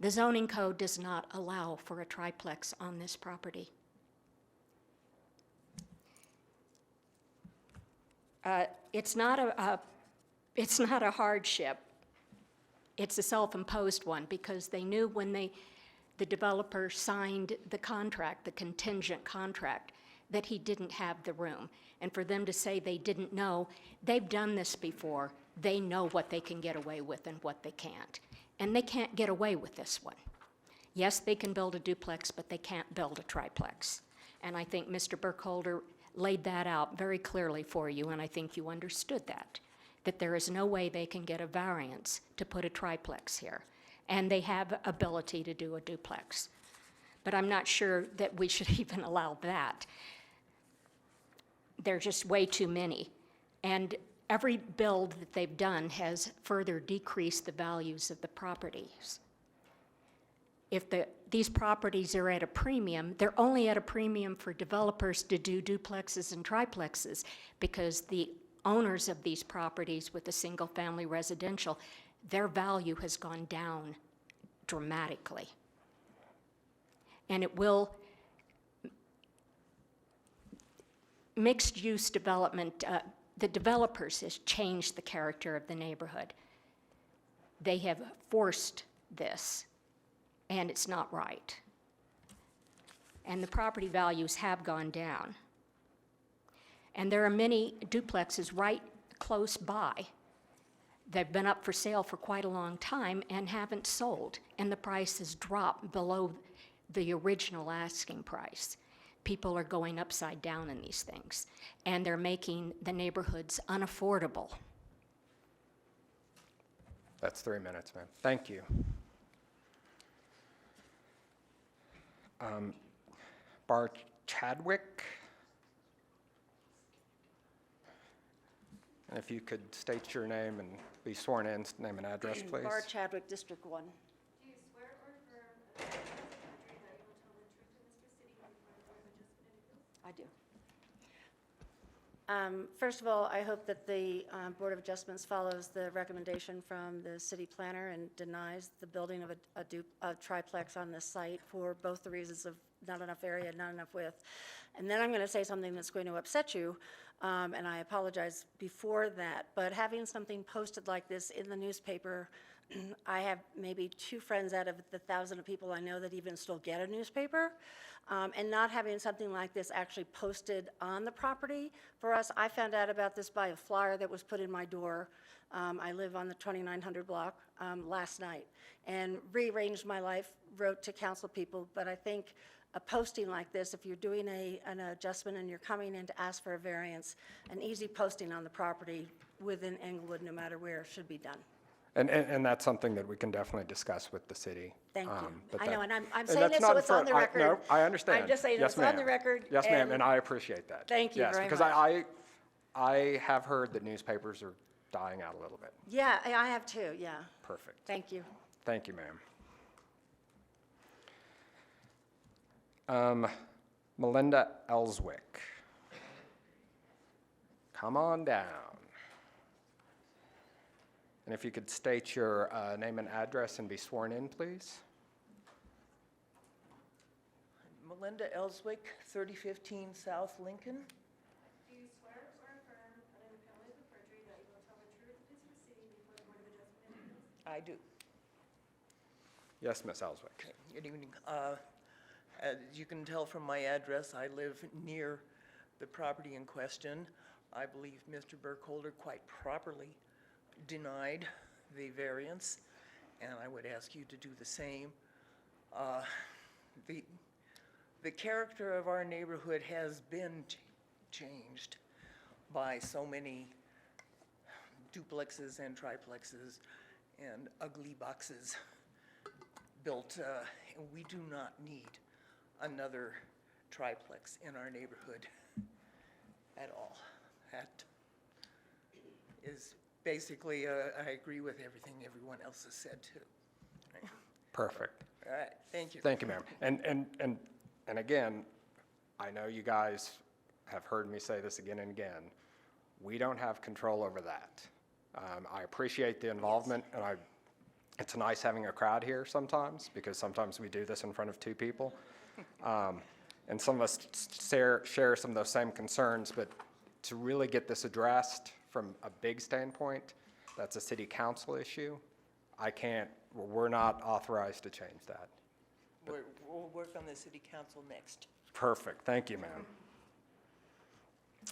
Speaker 16: the zoning code does not allow for a triplex on this property. It's not a hardship. It's a self-imposed one because they knew when the developer signed the contract, the contingent contract, that he didn't have the room. And for them to say they didn't know, they've done this before. They know what they can get away with and what they can't. And they can't get away with this one. Yes, they can build a duplex, but they can't build a triplex. And I think Mr. Burkholder laid that out very clearly for you, and I think you understood that there is no way they can get a variance to put a triplex here. And they have ability to do a duplex. But I'm not sure that we should even allow that. There are just way too many. And every build that they've done has further decreased the values of the properties. If these properties are at a premium, they're only at a premium for developers to do duplexes and triplexes, because the owners of these properties with the single-family residential, their value has gone down dramatically. And it will, mixed-use development, the developers has changed the character of the neighborhood. They have forced this, and it's not right. And the property values have gone down. And there are many duplexes right close by. They've been up for sale for quite a long time and haven't sold, and the price has dropped below the original asking price. People are going upside down in these things, and they're making the neighborhoods unaffordable.
Speaker 1: That's 3 minutes, ma'am. Thank you. Bar Chadwick. And if you could state your name and be sworn in, name and address, please.
Speaker 2: Bar Chadwick, District 1.
Speaker 3: Do you swear or affirm that the perjury that you will tell the truth in this proceeding before the Board of Adjustment and Appeals?
Speaker 2: I do. First of all, I hope that the Board of Adjustments follows the recommendation from the city planner and denies the building of a triplex on this site for both the reasons of not enough area, not enough width. And then I'm going to say something that's going to upset you, and I apologize before that, but having something posted like this in the newspaper, I have maybe 2 friends out of the 1,000 of people I know that even still get a newspaper. And not having something like this actually posted on the property for us. I found out about this by a flyer that was put in my door. I live on the 2900 block last night, and rearranged my life, wrote to council people, but I think a posting like this, if you're doing an adjustment and you're coming in to ask for a variance, an easy posting on the property within Englewood, no matter where, should be done.
Speaker 1: And that's something that we can definitely discuss with the city.
Speaker 2: Thank you.
Speaker 1: but
Speaker 2: I know,
Speaker 1: that-
Speaker 2: and I'm
Speaker 1: and
Speaker 2: saying
Speaker 1: that's
Speaker 2: this so
Speaker 1: not
Speaker 2: it's on
Speaker 1: for-
Speaker 2: the record.
Speaker 1: No, I understand.
Speaker 2: I'm just saying
Speaker 1: Yes,
Speaker 2: it's on the
Speaker 1: ma'am.
Speaker 2: record.
Speaker 1: Yes, ma'am, and I appreciate that.
Speaker 2: Thank you
Speaker 1: Yes,
Speaker 2: very
Speaker 1: because
Speaker 2: much.
Speaker 1: I have heard that newspapers are dying out a little bit.
Speaker 2: Yeah, I have too, yeah.
Speaker 1: Perfect.
Speaker 2: Thank you.
Speaker 1: Thank you, ma'am. Melinda Ellswick. Come on down. And if you could state your name and address and be sworn in, please.
Speaker 17: Melinda Ellswick, 3015 South Lincoln.
Speaker 3: Do you swear or affirm under the penalty of perjury that you will tell the truth in this proceeding before the Board of Adjustment and Appeals?
Speaker 17: I do.
Speaker 1: Yes, Ms. Ellswick.
Speaker 17: Good evening. As you can tell from my address, I live near the property in question. I believe Mr. Burkholder quite properly denied the variance, and I would ask you to do the same. The character of our neighborhood has been changed by so many duplexes and triplexes and ugly boxes built, and we do not need another triplex in our neighborhood at all. That is basically, I agree with everything everyone else has said too.
Speaker 1: Perfect.
Speaker 17: All right, thank you.
Speaker 1: Thank you, ma'am. And again, I know you guys have heard me say this again and again. We don't have control over that. I appreciate the involvement, and it's nice having a crowd here sometimes, because sometimes we do this in front of 2 people. And some of us share some of those same concerns, but to really get this addressed from a big standpoint, that's a city council issue. We're not authorized to change that.
Speaker 17: We'll work on the city council next.
Speaker 1: Perfect, thank you,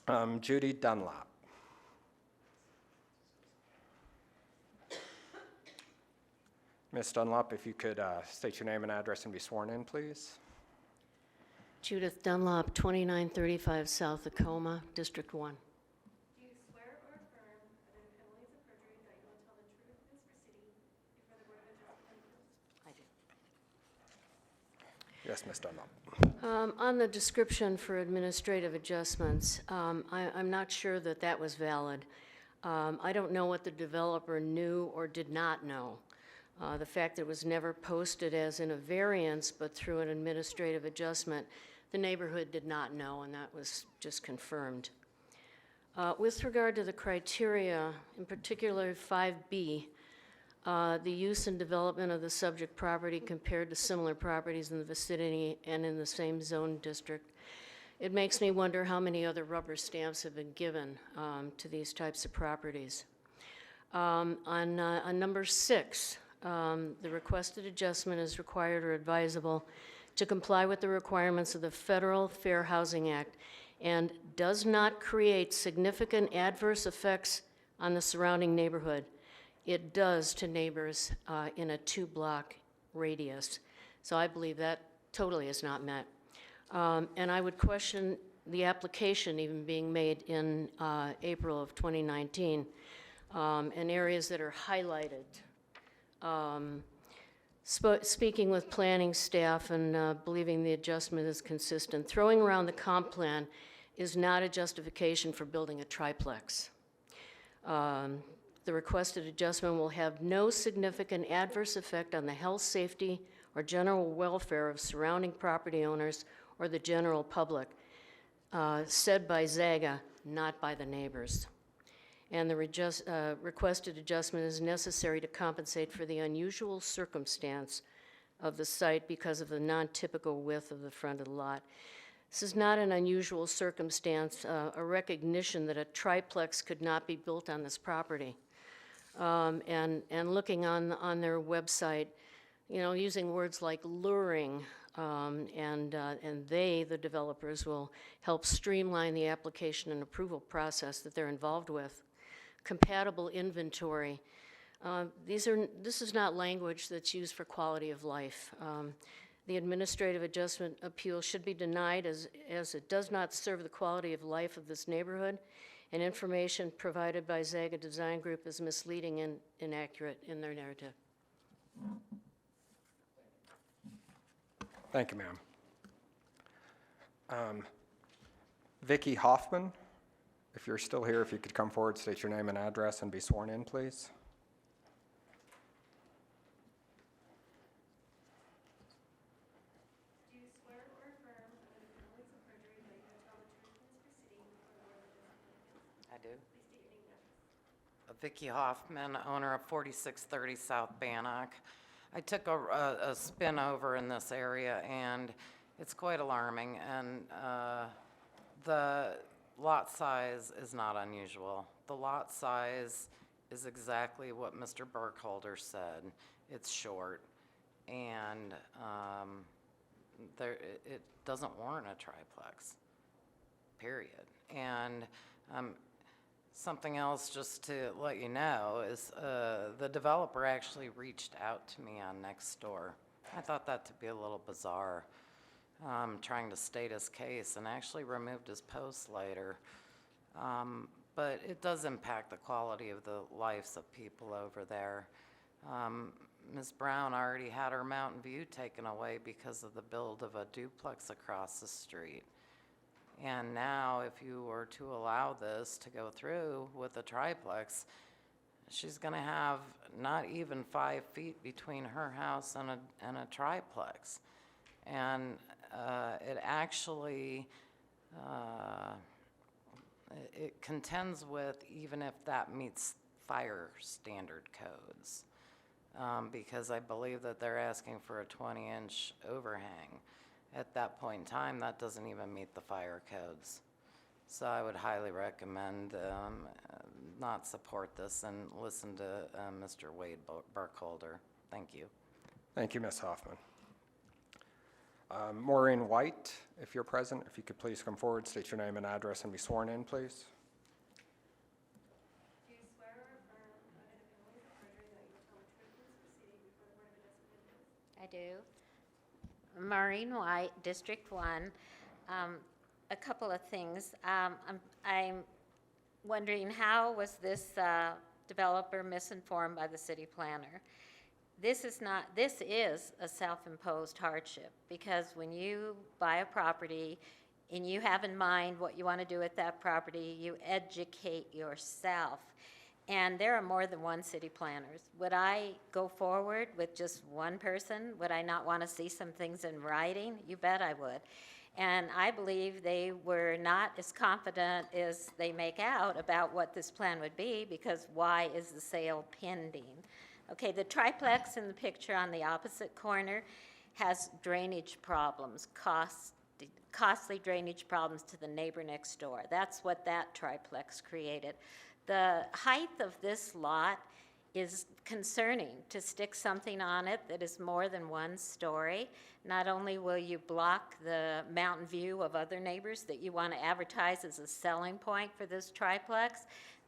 Speaker 1: ma'am. Judy Dunlap. Ms. Dunlop, if you could state your name and address and be sworn in, please.
Speaker 18: Judith Dunlop, 2935 South Tacoma, District 1.
Speaker 3: Do you swear or affirm under the penalties of perjury that you will tell the truth in this proceeding before the Board of Adjustment and Appeals?
Speaker 18: I do.
Speaker 1: Yes, Ms. Dunlop.
Speaker 18: On the description for administrative adjustments, I'm not sure that that was valid. I don't know what the developer knew or did not know. The fact that it was never posted as in a variance, but through an administrative adjustment, the neighborhood did not know, and that was just confirmed. With regard to the criteria, in particular 5B, the use and development of the subject property compared to similar properties in the vicinity and in the same zone district, it makes me wonder how many other rubber stamps have been given to these types of properties. On number 6, the requested adjustment is required or advisable to comply with the requirements of the Federal Fair Housing Act and does not create significant adverse effects on the surrounding neighborhood. It does to neighbors in a 2-block radius. So I believe that totally is not met. And I would question the application even being made in April of 2019 in areas that are highlighted. Speaking with planning staff and believing the adjustment is consistent, throwing around the comp plan is not a justification for building a triplex. The requested adjustment will have no significant adverse effect on the health, safety, or general welfare of surrounding property owners or the general public, said by Zaga, not by the neighbors. And the requested adjustment is necessary to compensate for the unusual circumstance of the site because of the non-typical width of the front of the lot. This is not an unusual circumstance, a recognition that a triplex could not be built on this property. And looking on their website, you know, using words like luring, and they, the developers, will help streamline the application and approval process that they're involved with. Compatible inventory. This is not language that's used for quality of life. The administrative adjustment appeal should be denied as it does not serve the quality of life of this neighborhood, and information provided by Zaga Design Group is misleading and inaccurate in their narrative.
Speaker 1: Thank you, ma'am. Vicki Hoffman, if you're still here, if you could come forward, state your name and address, and be sworn in, please.
Speaker 3: Do you swear or affirm under the penalties of perjury that you will tell the truth in this proceeding before the Board of Adjustment and Appeals?
Speaker 19: I do.
Speaker 3: Please state your name and address.
Speaker 19: Vicki Hoffman, owner of 4630 South Bannock. I took a spin over in this area, and it's quite alarming, and the lot size is not unusual. The lot size is exactly what Mr. Burkholder said. It's short, and it doesn't warrant a triplex, period. And something else just to let you know is the developer actually reached out to me on Nextdoor. I thought that to be a little bizarre, trying to state his case, and actually removed his post later. But it does impact the quality of the lives of people over there. Ms. Brown already had her mountain view taken away because of the build of a duplex across the street. And now, if you were to allow this to go through with a triplex, she's going to have not even 5 feet between her house and a triplex. And it actually, it contends with even if that meets fire standard codes, because I believe that they're asking for a 20-inch overhang. At that point in time, that doesn't even meet the fire codes. So I would highly recommend not support this and listen to Mr. Wade Burkholder. Thank you.
Speaker 1: Thank you, Ms. Hoffman. Maureen White, if you're present, if you could please come forward, state your name and address, and be sworn in, please.
Speaker 3: Do you swear or affirm under the penalties of perjury that you will tell the truth in this proceeding before the Board of
Speaker 20: do. Maureen White, District 1. A couple of things. I'm wondering, how was this developer misinformed by the city planner? This is a self-imposed hardship, because when you buy a property and you have in mind what you want to do with that property, you educate yourself. And there are more than one city planners. Would I go forward with just one person? Would I not want to see some things in writing? You bet I would. And I believe they were not as confident as they make out about what this plan would be, because why is the sale pending? Okay, the triplex in the picture on the opposite corner has drainage problems, costly drainage problems to the neighbor next door. That's what that triplex created. The height of this lot is concerning. To stick something on it that is more than 1 story, not only will you block the mountain view of other neighbors that you want to advertise as a selling point for this triplex,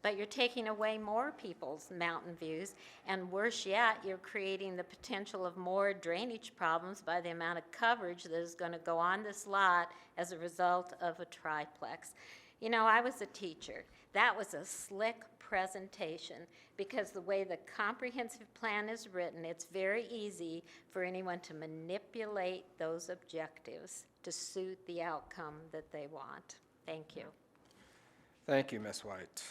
Speaker 20: but you're taking away more people's mountain views, and worse yet, you're creating the potential of more drainage problems by the amount of coverage that is going to go on this lot as a result of a triplex. You know, I was a teacher. That was a slick presentation, because the way the comprehensive plan is written, it's very easy for anyone to manipulate those objectives to suit the outcome that they want. Thank you.
Speaker 1: Thank you, Ms. White.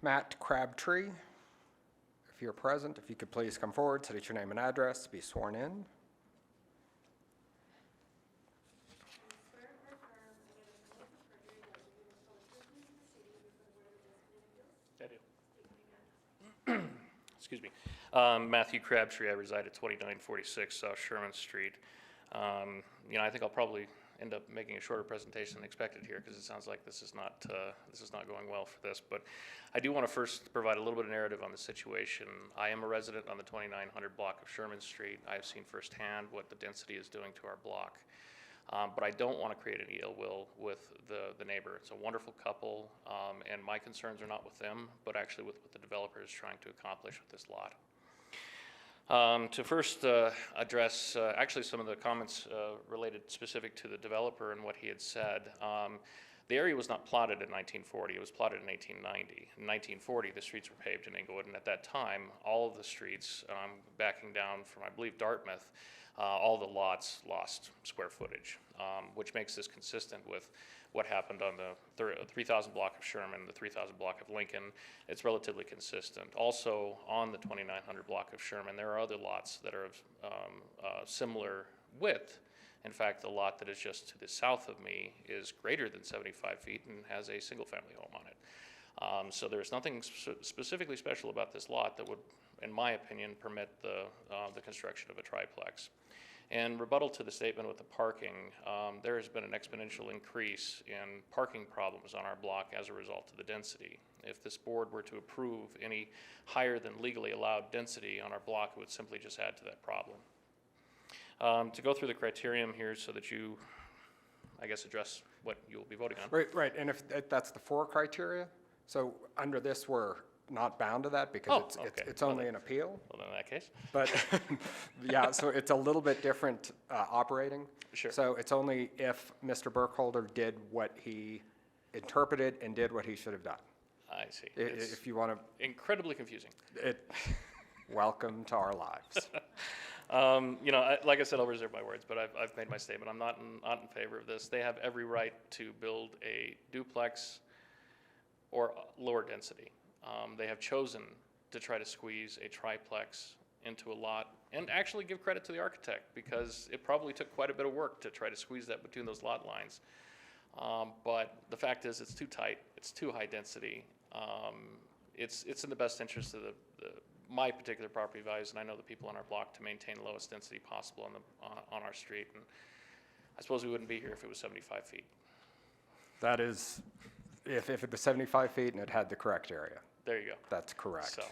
Speaker 1: Matt Crabtree, if you're present, if you could please come forward, state your name and address, be sworn in.
Speaker 6: I do. Excuse me. Matthew Crabtree. I reside at 2946 South Sherman Street. You know, I think I'll probably end up making a shorter presentation than expected here, because it sounds like this is not going well for this. But I do want to first provide a little bit of narrative on the situation. I am a resident on the 2900 block of Sherman Street. I have seen firsthand what the density is doing to our block. But I don't want to create any ill will with the neighbor. It's a wonderful couple, and my concerns are not with them, but actually with what the developer is trying to accomplish with this lot. To first address actually some of the comments related specific to the developer and what he had said. The area was not plotted in 1940, it was plotted in 1890. In 1940, the streets were paved in Englewood, and at that time, all of the streets, backing down from, I believe, Dartmouth, all the lots lost square footage, which makes this consistent with what happened on the 3000 block of Sherman, the 3000 block of Lincoln. It's relatively consistent. Also, on the 2900 block of Sherman, there are other lots that are of similar width. In fact, the lot that is just to the south of me is greater than 75 feet and has a single-family home on it. So there's nothing specifically special about this lot that would, in my opinion, permit the construction of a triplex. And rebuttal to the statement with the parking, there has been an exponential increase in parking problems on our block as a result of the density. If this board were to approve any higher than legally allowed density on our block, it would simply just add to that problem. To go through the criterion here so that you, I guess, address what you will be voting on.
Speaker 1: Right, and if that's the 4 criteria, so under this, we're not bound to that, because it's only an appeal.
Speaker 6: Well, in that case.
Speaker 1: But, yeah, so it's a little bit different operating.
Speaker 6: Sure.
Speaker 1: So it's only if Mr. Burkholder did what he interpreted and did what he should have done.
Speaker 6: I see.
Speaker 1: If you want to.
Speaker 6: Incredibly confusing.
Speaker 1: Welcome to our lives.
Speaker 6: You know, like I said, I'll reserve my words, but I've made my statement. I'm not in favor of this. They have every right to build a duplex or lower density. They have chosen to try to squeeze a triplex into a lot, and actually give credit to the architect, because it probably took quite a bit of work to try to squeeze that between those lot lines. But the fact is, it's too tight, it's too high density. It's in the best interest of my particular property values, and I know the people on our block, to maintain the lowest density possible on our street. And I suppose we wouldn't be here if it was 75 feet.
Speaker 1: That is, if it was 75 feet and it had the correct area.
Speaker 6: There you go.
Speaker 1: That's correct.
Speaker 6: So,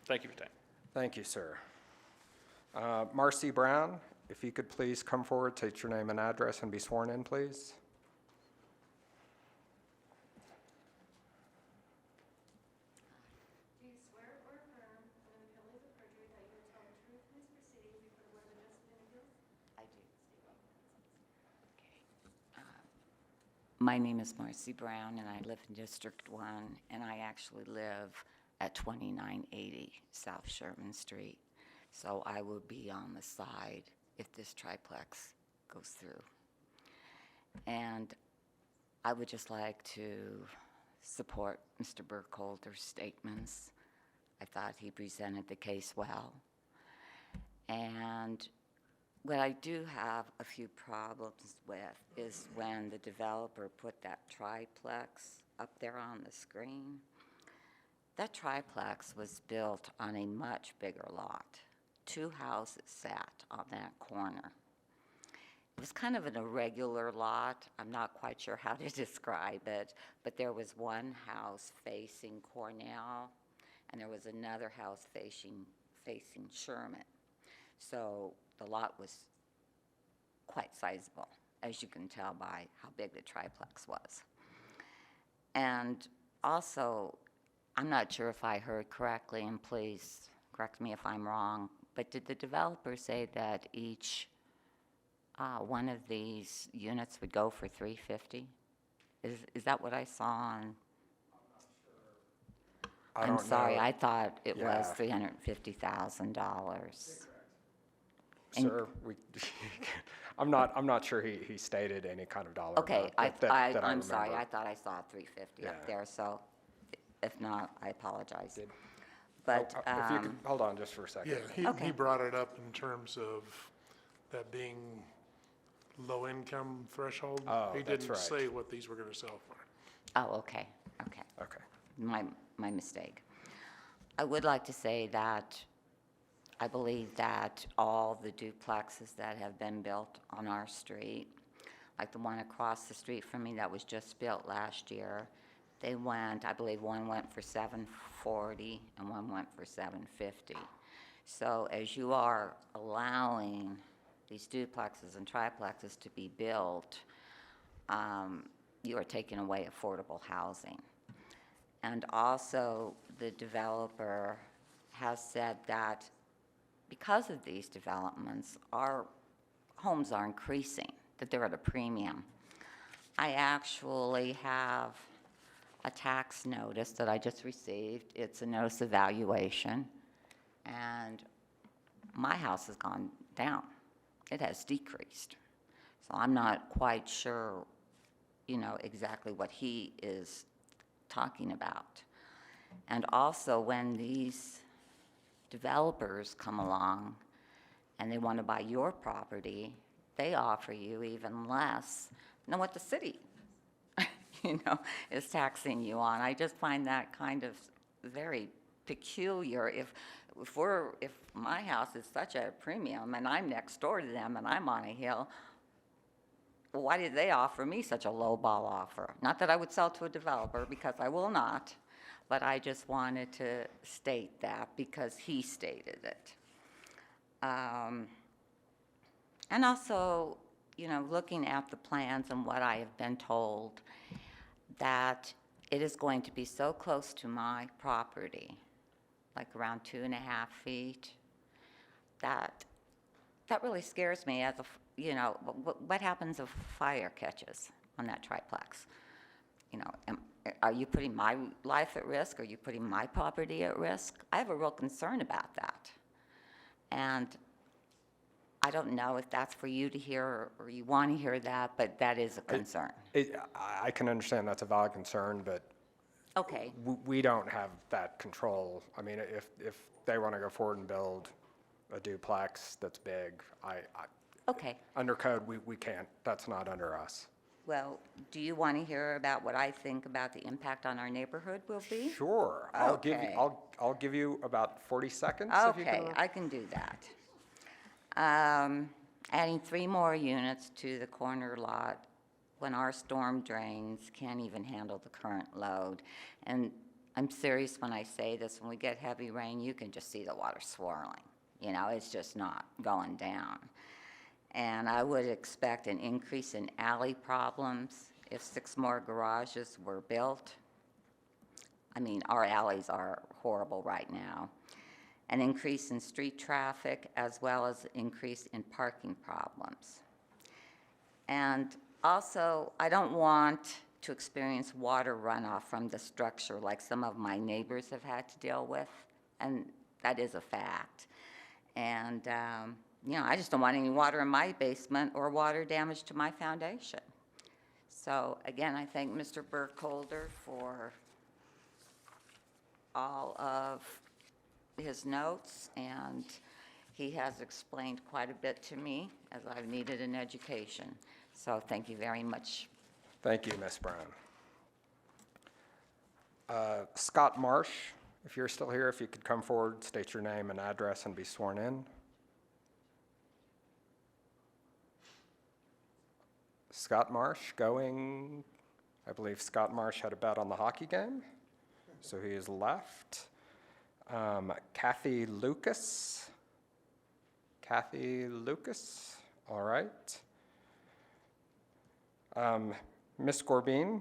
Speaker 6: thank you for your time.
Speaker 1: Thank you, sir. Marcy Brown, if you could please come forward, state your name and address, and be sworn in, please.
Speaker 3: Do you swear or affirm under the penalties of perjury that you
Speaker 21: My name is Marcy Brown, and I live in District 1, and I actually live at 2980 South Sherman Street. So I will be on the side if this triplex goes through. And I would just like to support Mr. Burkholder's statements. I thought he presented the case well. And what I do have a few problems with is when the developer put that triplex up there on the screen. That triplex was built on a much bigger lot. 2 houses sat on that corner. It was kind of an irregular lot. I'm not quite sure how to describe it, but there was one house facing Cornell, and there was another house facing Sherman. So the lot was quite sizable, as you can tell by how big the triplex was. And also, I'm not sure if I heard correctly, and please correct me if I'm wrong, but did the developer say that each one of these units would go for $350,000? Is that what I saw on? I'm sorry, I thought it was $350,000.
Speaker 1: Sir, I'm not sure he stated any kind of dollar
Speaker 21: Okay,
Speaker 1: amount that
Speaker 21: I'm sorry,
Speaker 1: remember.
Speaker 21: I thought I saw 350 up there, so if not, I apologize. But,
Speaker 1: If you could, hold on just for a second.
Speaker 9: Yeah, he brought it up in terms of that being low-income threshold.
Speaker 1: Oh,
Speaker 9: He
Speaker 1: that's
Speaker 9: didn't
Speaker 1: right.
Speaker 9: say what these were gonna sell for.
Speaker 21: Oh, okay. My mistake. I would like to say that I believe that all the duplexes that have been built on our street, like the one across the street from me that was just built last year, they went, I believe one went for $740,000 and one went for $750,000. So as you are allowing these duplexes and triplexes to be built, you are taking away affordable housing. And also, the developer has said that because of these developments, our homes are increasing, that they're at a premium. I actually have a tax notice that I just received. It's a notice of valuation, and my house has gone down. It has decreased. So I'm not quite sure, exactly what he is talking about. And also, when these developers come along and they want to buy your property, they offer you even less than what the city, is taxing you on. I just find that kind of very peculiar. If my house is such a premium and I'm next door to them and I'm on a hill, why did they offer me such a low ball offer? Not that I would sell to a developer, because I will not, but I just wanted to state that because he stated it. And also, looking at the plans and what I have been told, that it is going to be so close to my property, like around 2.5 feet, that really scares me. As what happens if fire catches on that triplex? Are you putting my life at risk? Are you putting my property at risk? I have a real concern about that. And I don't know if that's for you to hear or you want to hear that, but that is a concern.
Speaker 1: I can understand that's a valid concern, but
Speaker 21: okay,
Speaker 1: we don't have that control. I mean, if they want to go forward and build a duplex that's big,
Speaker 21: okay.
Speaker 1: Under code, we can't. That's not under us.
Speaker 21: Well, do you want to hear about what I think about the impact on our neighborhood will be?
Speaker 1: Sure.
Speaker 21: Okay.
Speaker 1: I'll give you about 40 seconds. If you
Speaker 21: Okay,
Speaker 1: can.
Speaker 21: I can do that. Adding 3 more units to the corner lot when our storm drains can't even handle the current load. And I'm serious when I say this. When we get heavy rain, you can just see the water swirling. It's just not going down. And I would expect an increase in alley problems if 6 more garages were built. I mean, our alleys are horrible right now. An increase in street traffic, as well as increase in parking problems. And Also, I don't want to experience water runoff from the structure like some of my neighbors have had to deal with, and that is a fact. And, you know, I just don't want any water in my basement or water damage to my foundation. So again, I thank Mr. Burkholder for all of his notes, and he has explained quite a bit to me as I've needed an education. So thank you very much.
Speaker 1: Thank you, Ms. Brown. Scott Marsh, if you're still here, if you could come forward, state your name and address, and be sworn in. Scott Marsh going, I believe Scott Marsh had a bet on the hockey game, so he is left. Kathy Lucas. Kathy Lucas, all right. Ms. Corbin.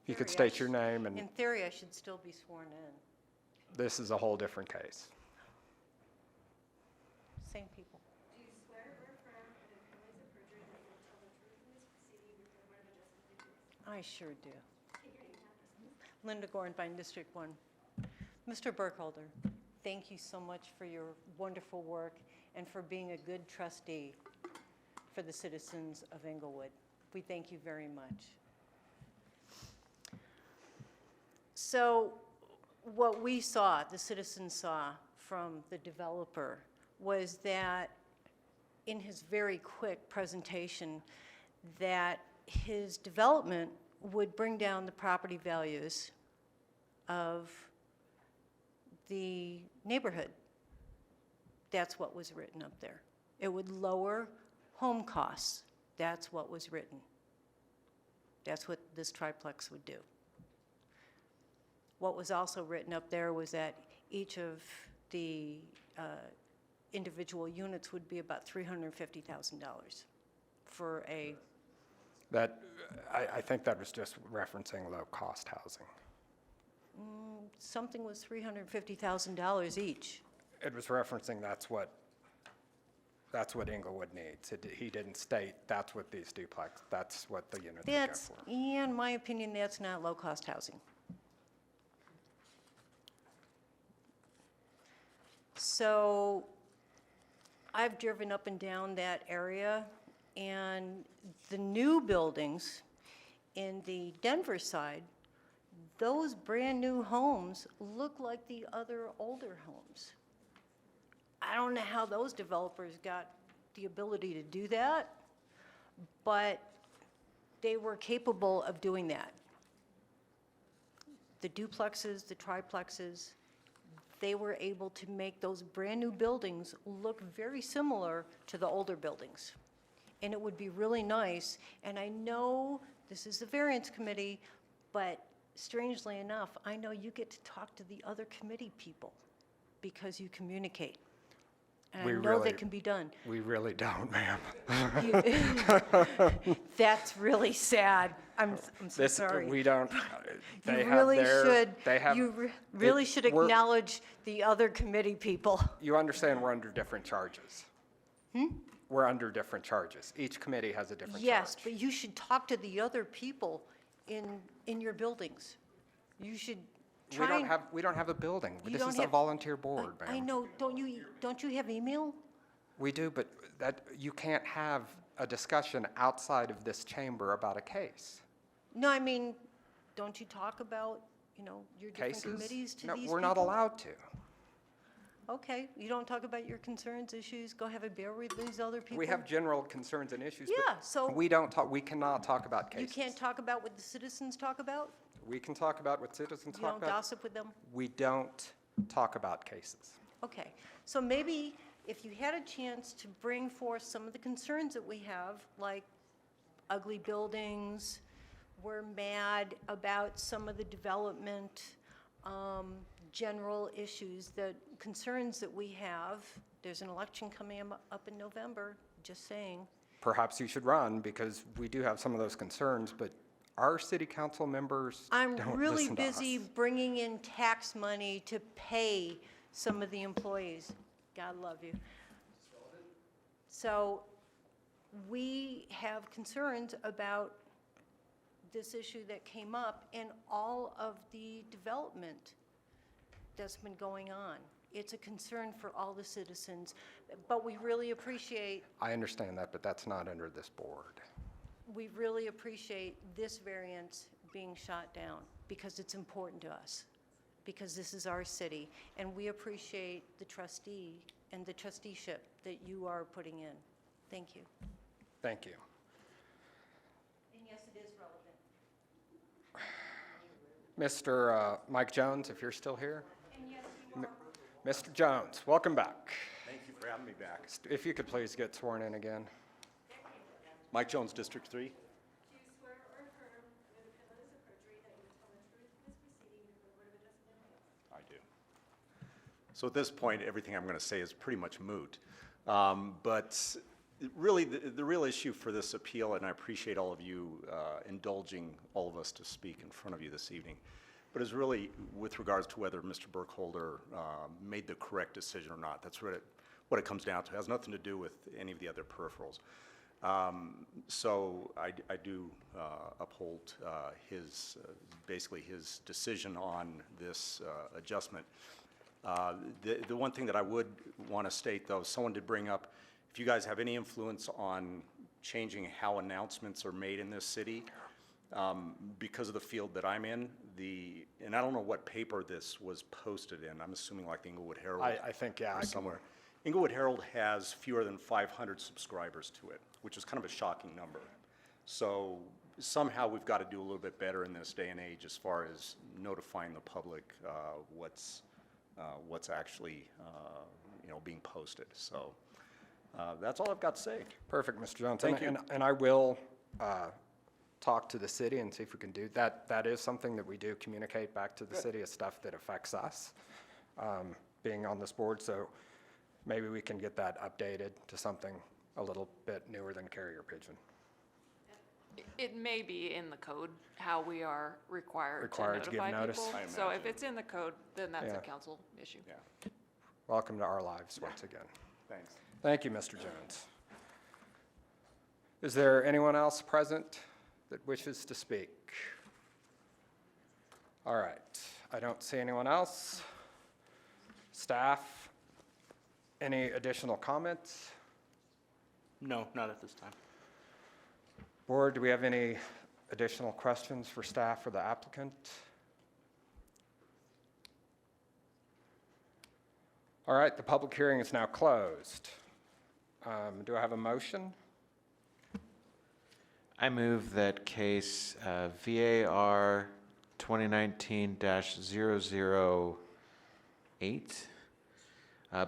Speaker 1: If you could state your name, and
Speaker 2: In theory, I should still be sworn in.
Speaker 1: this is a whole different case.
Speaker 2: Same people.
Speaker 3: Do you swear or affirm under the penalties of perjury that you will tell the truth in this proceeding before the Board of Adjustment and Appeals?
Speaker 2: I sure do. Linda Gorenbein, District 1. Mr. Burkholder, thank you so much for your wonderful work and for being a good trustee for the citizens of Englewood. We thank you very much. So what we saw, the citizens saw from the developer, was that in his very quick presentation, that his development would bring down the property values of the neighborhood. That's what was written up there. It would lower home costs. That's what was written. That's what this triplex would do. What was also written up there was that each of the individual units would be about $350,000 for a...
Speaker 1: That, I think that was just referencing low-cost housing.
Speaker 2: Something was $350,000 each.
Speaker 1: It was referencing that's what Englewood needs. He didn't state that's what these duplex, that's what the units would go
Speaker 2: That's,
Speaker 1: for.
Speaker 2: in my opinion, that's not low-cost housing. So I've driven up and down that area, and the new buildings in the Denver side, those brand-new homes look like the other older homes. I don't know how those developers got the ability to do that, but they were capable of doing that. The duplexes, the triplexes, they were able to make those brand-new buildings look very similar to the older buildings. And it would be really nice, and I know this is the variance committee, but strangely enough, I know you get to talk to the other committee people because you communicate. And I know that can be done.
Speaker 1: We really don't, ma'am.
Speaker 2: That's really sad. I'm so sorry.
Speaker 1: We don't, they
Speaker 2: You
Speaker 1: have
Speaker 2: really
Speaker 1: their,
Speaker 2: should,
Speaker 1: they have.
Speaker 2: you really should
Speaker 1: we're-
Speaker 2: acknowledge the other committee people.
Speaker 1: You understand we're under different charges. We're under different charges. Each committee has a different charge.
Speaker 2: Yes, but you should talk to the other people in your buildings. You should try and...
Speaker 1: We don't have a building.
Speaker 2: You
Speaker 1: This
Speaker 2: don't
Speaker 1: is a
Speaker 2: have-
Speaker 1: volunteer board, ma'am.
Speaker 2: I know, don't you have email?
Speaker 1: We do, but you can't have a discussion outside of this chamber about a case.
Speaker 2: No, I mean, don't you talk about, your different
Speaker 1: Cases?
Speaker 2: committees to
Speaker 1: No,
Speaker 2: these
Speaker 1: we're not
Speaker 2: people?
Speaker 1: allowed to.
Speaker 2: Okay, you don't talk about your concerns, issues, go have a beer with these other people?
Speaker 1: We have general concerns and issues,
Speaker 2: Yeah,
Speaker 1: but
Speaker 2: so
Speaker 1: we cannot talk about
Speaker 2: you
Speaker 1: cases.
Speaker 2: can't talk about what the citizens talk about?
Speaker 1: We can talk about what citizens
Speaker 2: You
Speaker 1: talk
Speaker 2: don't
Speaker 1: about.
Speaker 2: gossip with them?
Speaker 1: We don't talk about cases.
Speaker 2: Okay, so maybe if you had a chance to bring forth some of the concerns that we have, like ugly buildings, we're mad about some of the development, general issues, the concerns that we have. There's an election coming up in November, just saying.
Speaker 1: Perhaps you should run because we do have some of those concerns, but our city council members
Speaker 2: I'm
Speaker 1: don't
Speaker 2: really
Speaker 1: listen to us.
Speaker 2: busy bringing in tax money to pay some of the employees. God love you. So we have concerns about this issue that came up and all of the development that's been going on. It's a concern for all the citizens, but we really appreciate,
Speaker 1: I understand that, but that's not under this board.
Speaker 2: we really appreciate this variance being shot down because it's important to us, because this is our city, and we appreciate the trustee and the trusteeship that you are putting in. Thank you.
Speaker 1: Thank you.
Speaker 2: And yes, it is relevant.
Speaker 1: Mr. Mike Jones, if you're still here.
Speaker 2: And yes, you are.
Speaker 1: Mr. Jones, welcome back.
Speaker 4: Thank you for having me back.
Speaker 1: If you could please get sworn in again.
Speaker 4: Mike Jones, District 3.
Speaker 3: Do you swear or affirm under the penalties of perjury that you will tell the truth in this proceeding before the Board of Adjustment and Appeals?
Speaker 4: I do. So at this point, everything I'm going to say is pretty much moot. But really, the real issue for this appeal, and I appreciate all of you indulging all of us to speak in front of you this evening, but is really with regards to whether Mr. Burkholder made the correct decision or not. That's what it comes down to. It has nothing to do with any of the other peripherals. So I do uphold basically his decision on this adjustment. The one thing that I would want to state, though, someone did bring up, if you guys have any influence on changing how announcements are made in this city, because of the field that I'm in, and I don't know what paper this was posted in. I'm assuming like the Englewood Herald.
Speaker 1: I think, yeah.
Speaker 4: Or somewhere. Englewood Herald has fewer than 500 subscribers to it, which is kind of a shocking number. So somehow we've got to do a little bit better in this day and age as far as notifying the public what's actually being posted. So that's all I've got to say.
Speaker 1: Perfect, Mr. Jones.
Speaker 4: Thank you.
Speaker 1: And I will talk to the city and see if we can do that. That is something that we do communicate back to the city as stuff that affects us, being on this board. So maybe we can get that updated to something a little bit newer than carrier pigeon.
Speaker 5: It may be in the code how we are required
Speaker 1: To give
Speaker 5: notify
Speaker 1: notice.
Speaker 5: people. So if it's in the code, then that's
Speaker 1: Yeah.
Speaker 5: a council issue.
Speaker 4: Yeah.
Speaker 1: Welcome to our lives once again.
Speaker 4: Thanks.
Speaker 1: Thank you, Mr. Jones. Is there anyone else present that wishes to speak? All right, I don't see anyone else. Staff, any additional comments?
Speaker 13: No, not at this time.
Speaker 1: Board, do we have any additional questions for staff or the applicant? All right, the public hearing is now closed. Do I have a motion?
Speaker 10: I move that case VAR 2019-008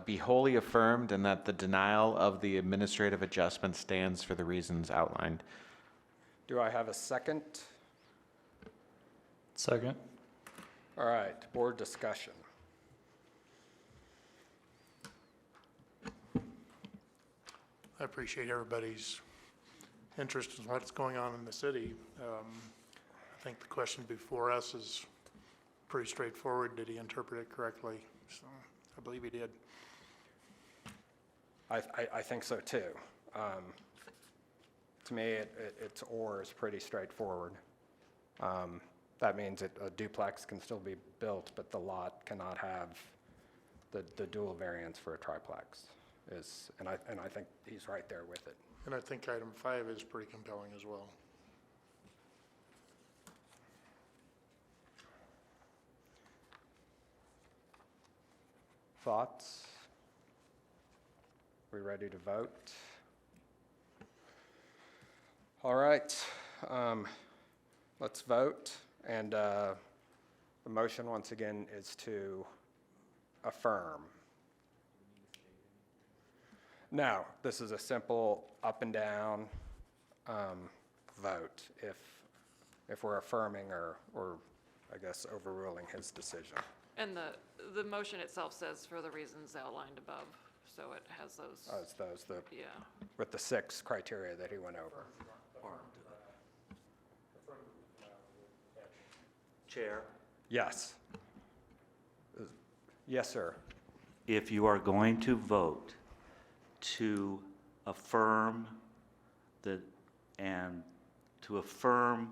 Speaker 10: be wholly affirmed and that the denial of the administrative adjustment stands for the reasons outlined.
Speaker 1: Do I have a second?
Speaker 6: Second.
Speaker 1: All right, board discussion.
Speaker 9: I appreciate everybody's interest in what's going on in the city. I think the question before us is pretty straightforward. Did he interpret it correctly? So I believe he did.
Speaker 1: I think so too. To me, it's or is pretty straightforward. That means that a duplex can still be built, but the lot cannot have the dual variance for a triplex. And I think he's right there with it.
Speaker 9: And I think item 5 is pretty compelling as well.
Speaker 1: Thoughts? We ready to vote? All right, let's vote. And the motion, once again, is to affirm. No, this is a simple up and down vote if we're affirming or I guess overruling his decision.
Speaker 5: And the motion itself says for the reasons outlined above, so it has those.
Speaker 1: Oh, it's those,
Speaker 5: Yeah.
Speaker 1: with the 6 criteria that he went over.
Speaker 7: Chair,
Speaker 1: Yes. Yes, sir.
Speaker 7: if you are going to vote to affirm to affirm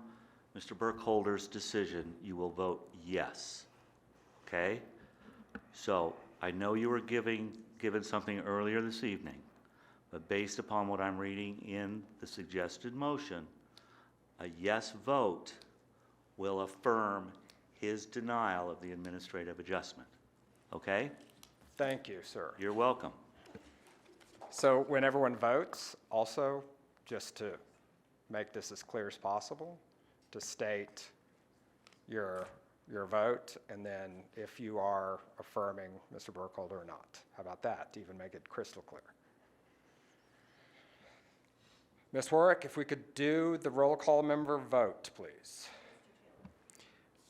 Speaker 7: Mr. Burkholder's decision, you will vote yes. Okay? So I know you were given something earlier this evening, but based upon what I'm reading in the suggested motion, a yes vote will affirm his denial of the administrative adjustment. Okay?
Speaker 1: Thank you, sir.
Speaker 7: You're welcome.
Speaker 1: So when everyone votes, also, just to make this as clear as possible, to state your vote, and then if you are affirming Mr. Burkholder or not. How about that, to even make it crystal clear? Ms. Warwick, if we could do the roll call member vote, please.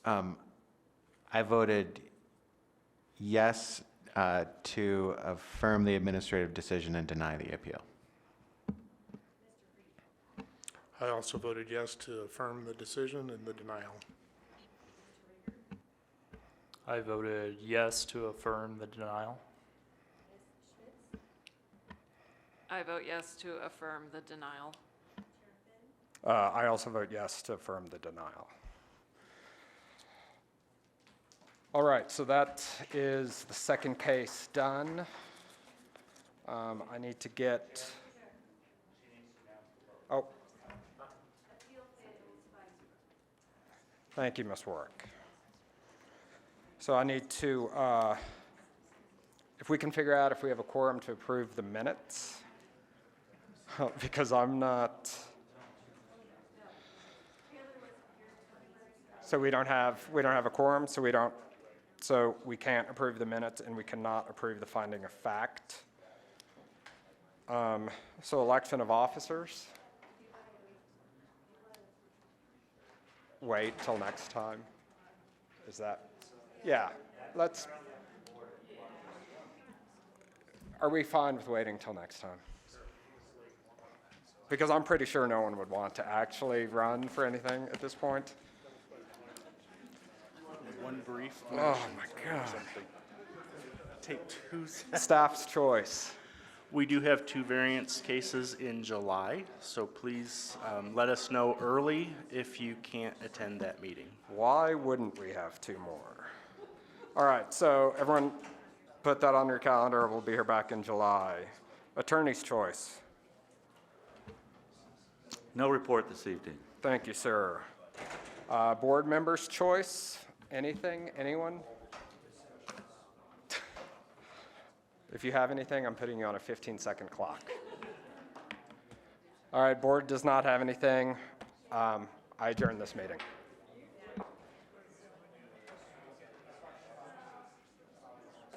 Speaker 10: I voted yes to affirm the administrative decision and deny the appeal.
Speaker 9: I also voted yes to affirm the decision and the denial.
Speaker 6: I voted yes to affirm the denial.
Speaker 5: I vote yes to affirm the denial.
Speaker 1: I also vote yes to affirm the denial. All right, so that is the second case done. I need to get, oh. Thank you, Ms. Warwick. So I need to, if we can figure out if we have a quorum to approve the minutes, because I'm not. So we don't have a quorum, so we can't approve the minutes and we cannot approve the finding of fact. So election of officers. Wait till next time. Is that, yeah, are we fine with waiting till next time? Because I'm pretty sure no one would want to actually run for anything at this point.
Speaker 13: One brief
Speaker 1: Oh,
Speaker 13: motion
Speaker 1: my
Speaker 13: or
Speaker 1: God.
Speaker 13: something. Take 2 seconds.
Speaker 1: Staff's choice.
Speaker 13: We do have 2 variance cases in July, so please let us know early if you can't attend that meeting.
Speaker 1: Why wouldn't we have 2 more? All right, so everyone put that on your calendar. We'll be here back in July. Attorney's choice.
Speaker 7: No report this evening.
Speaker 1: Thank you, sir. Board members' choice. Anything? Anyone? If you have anything, I'm putting you on a 15-second clock. All right, board does not have anything. I adjourn this meeting.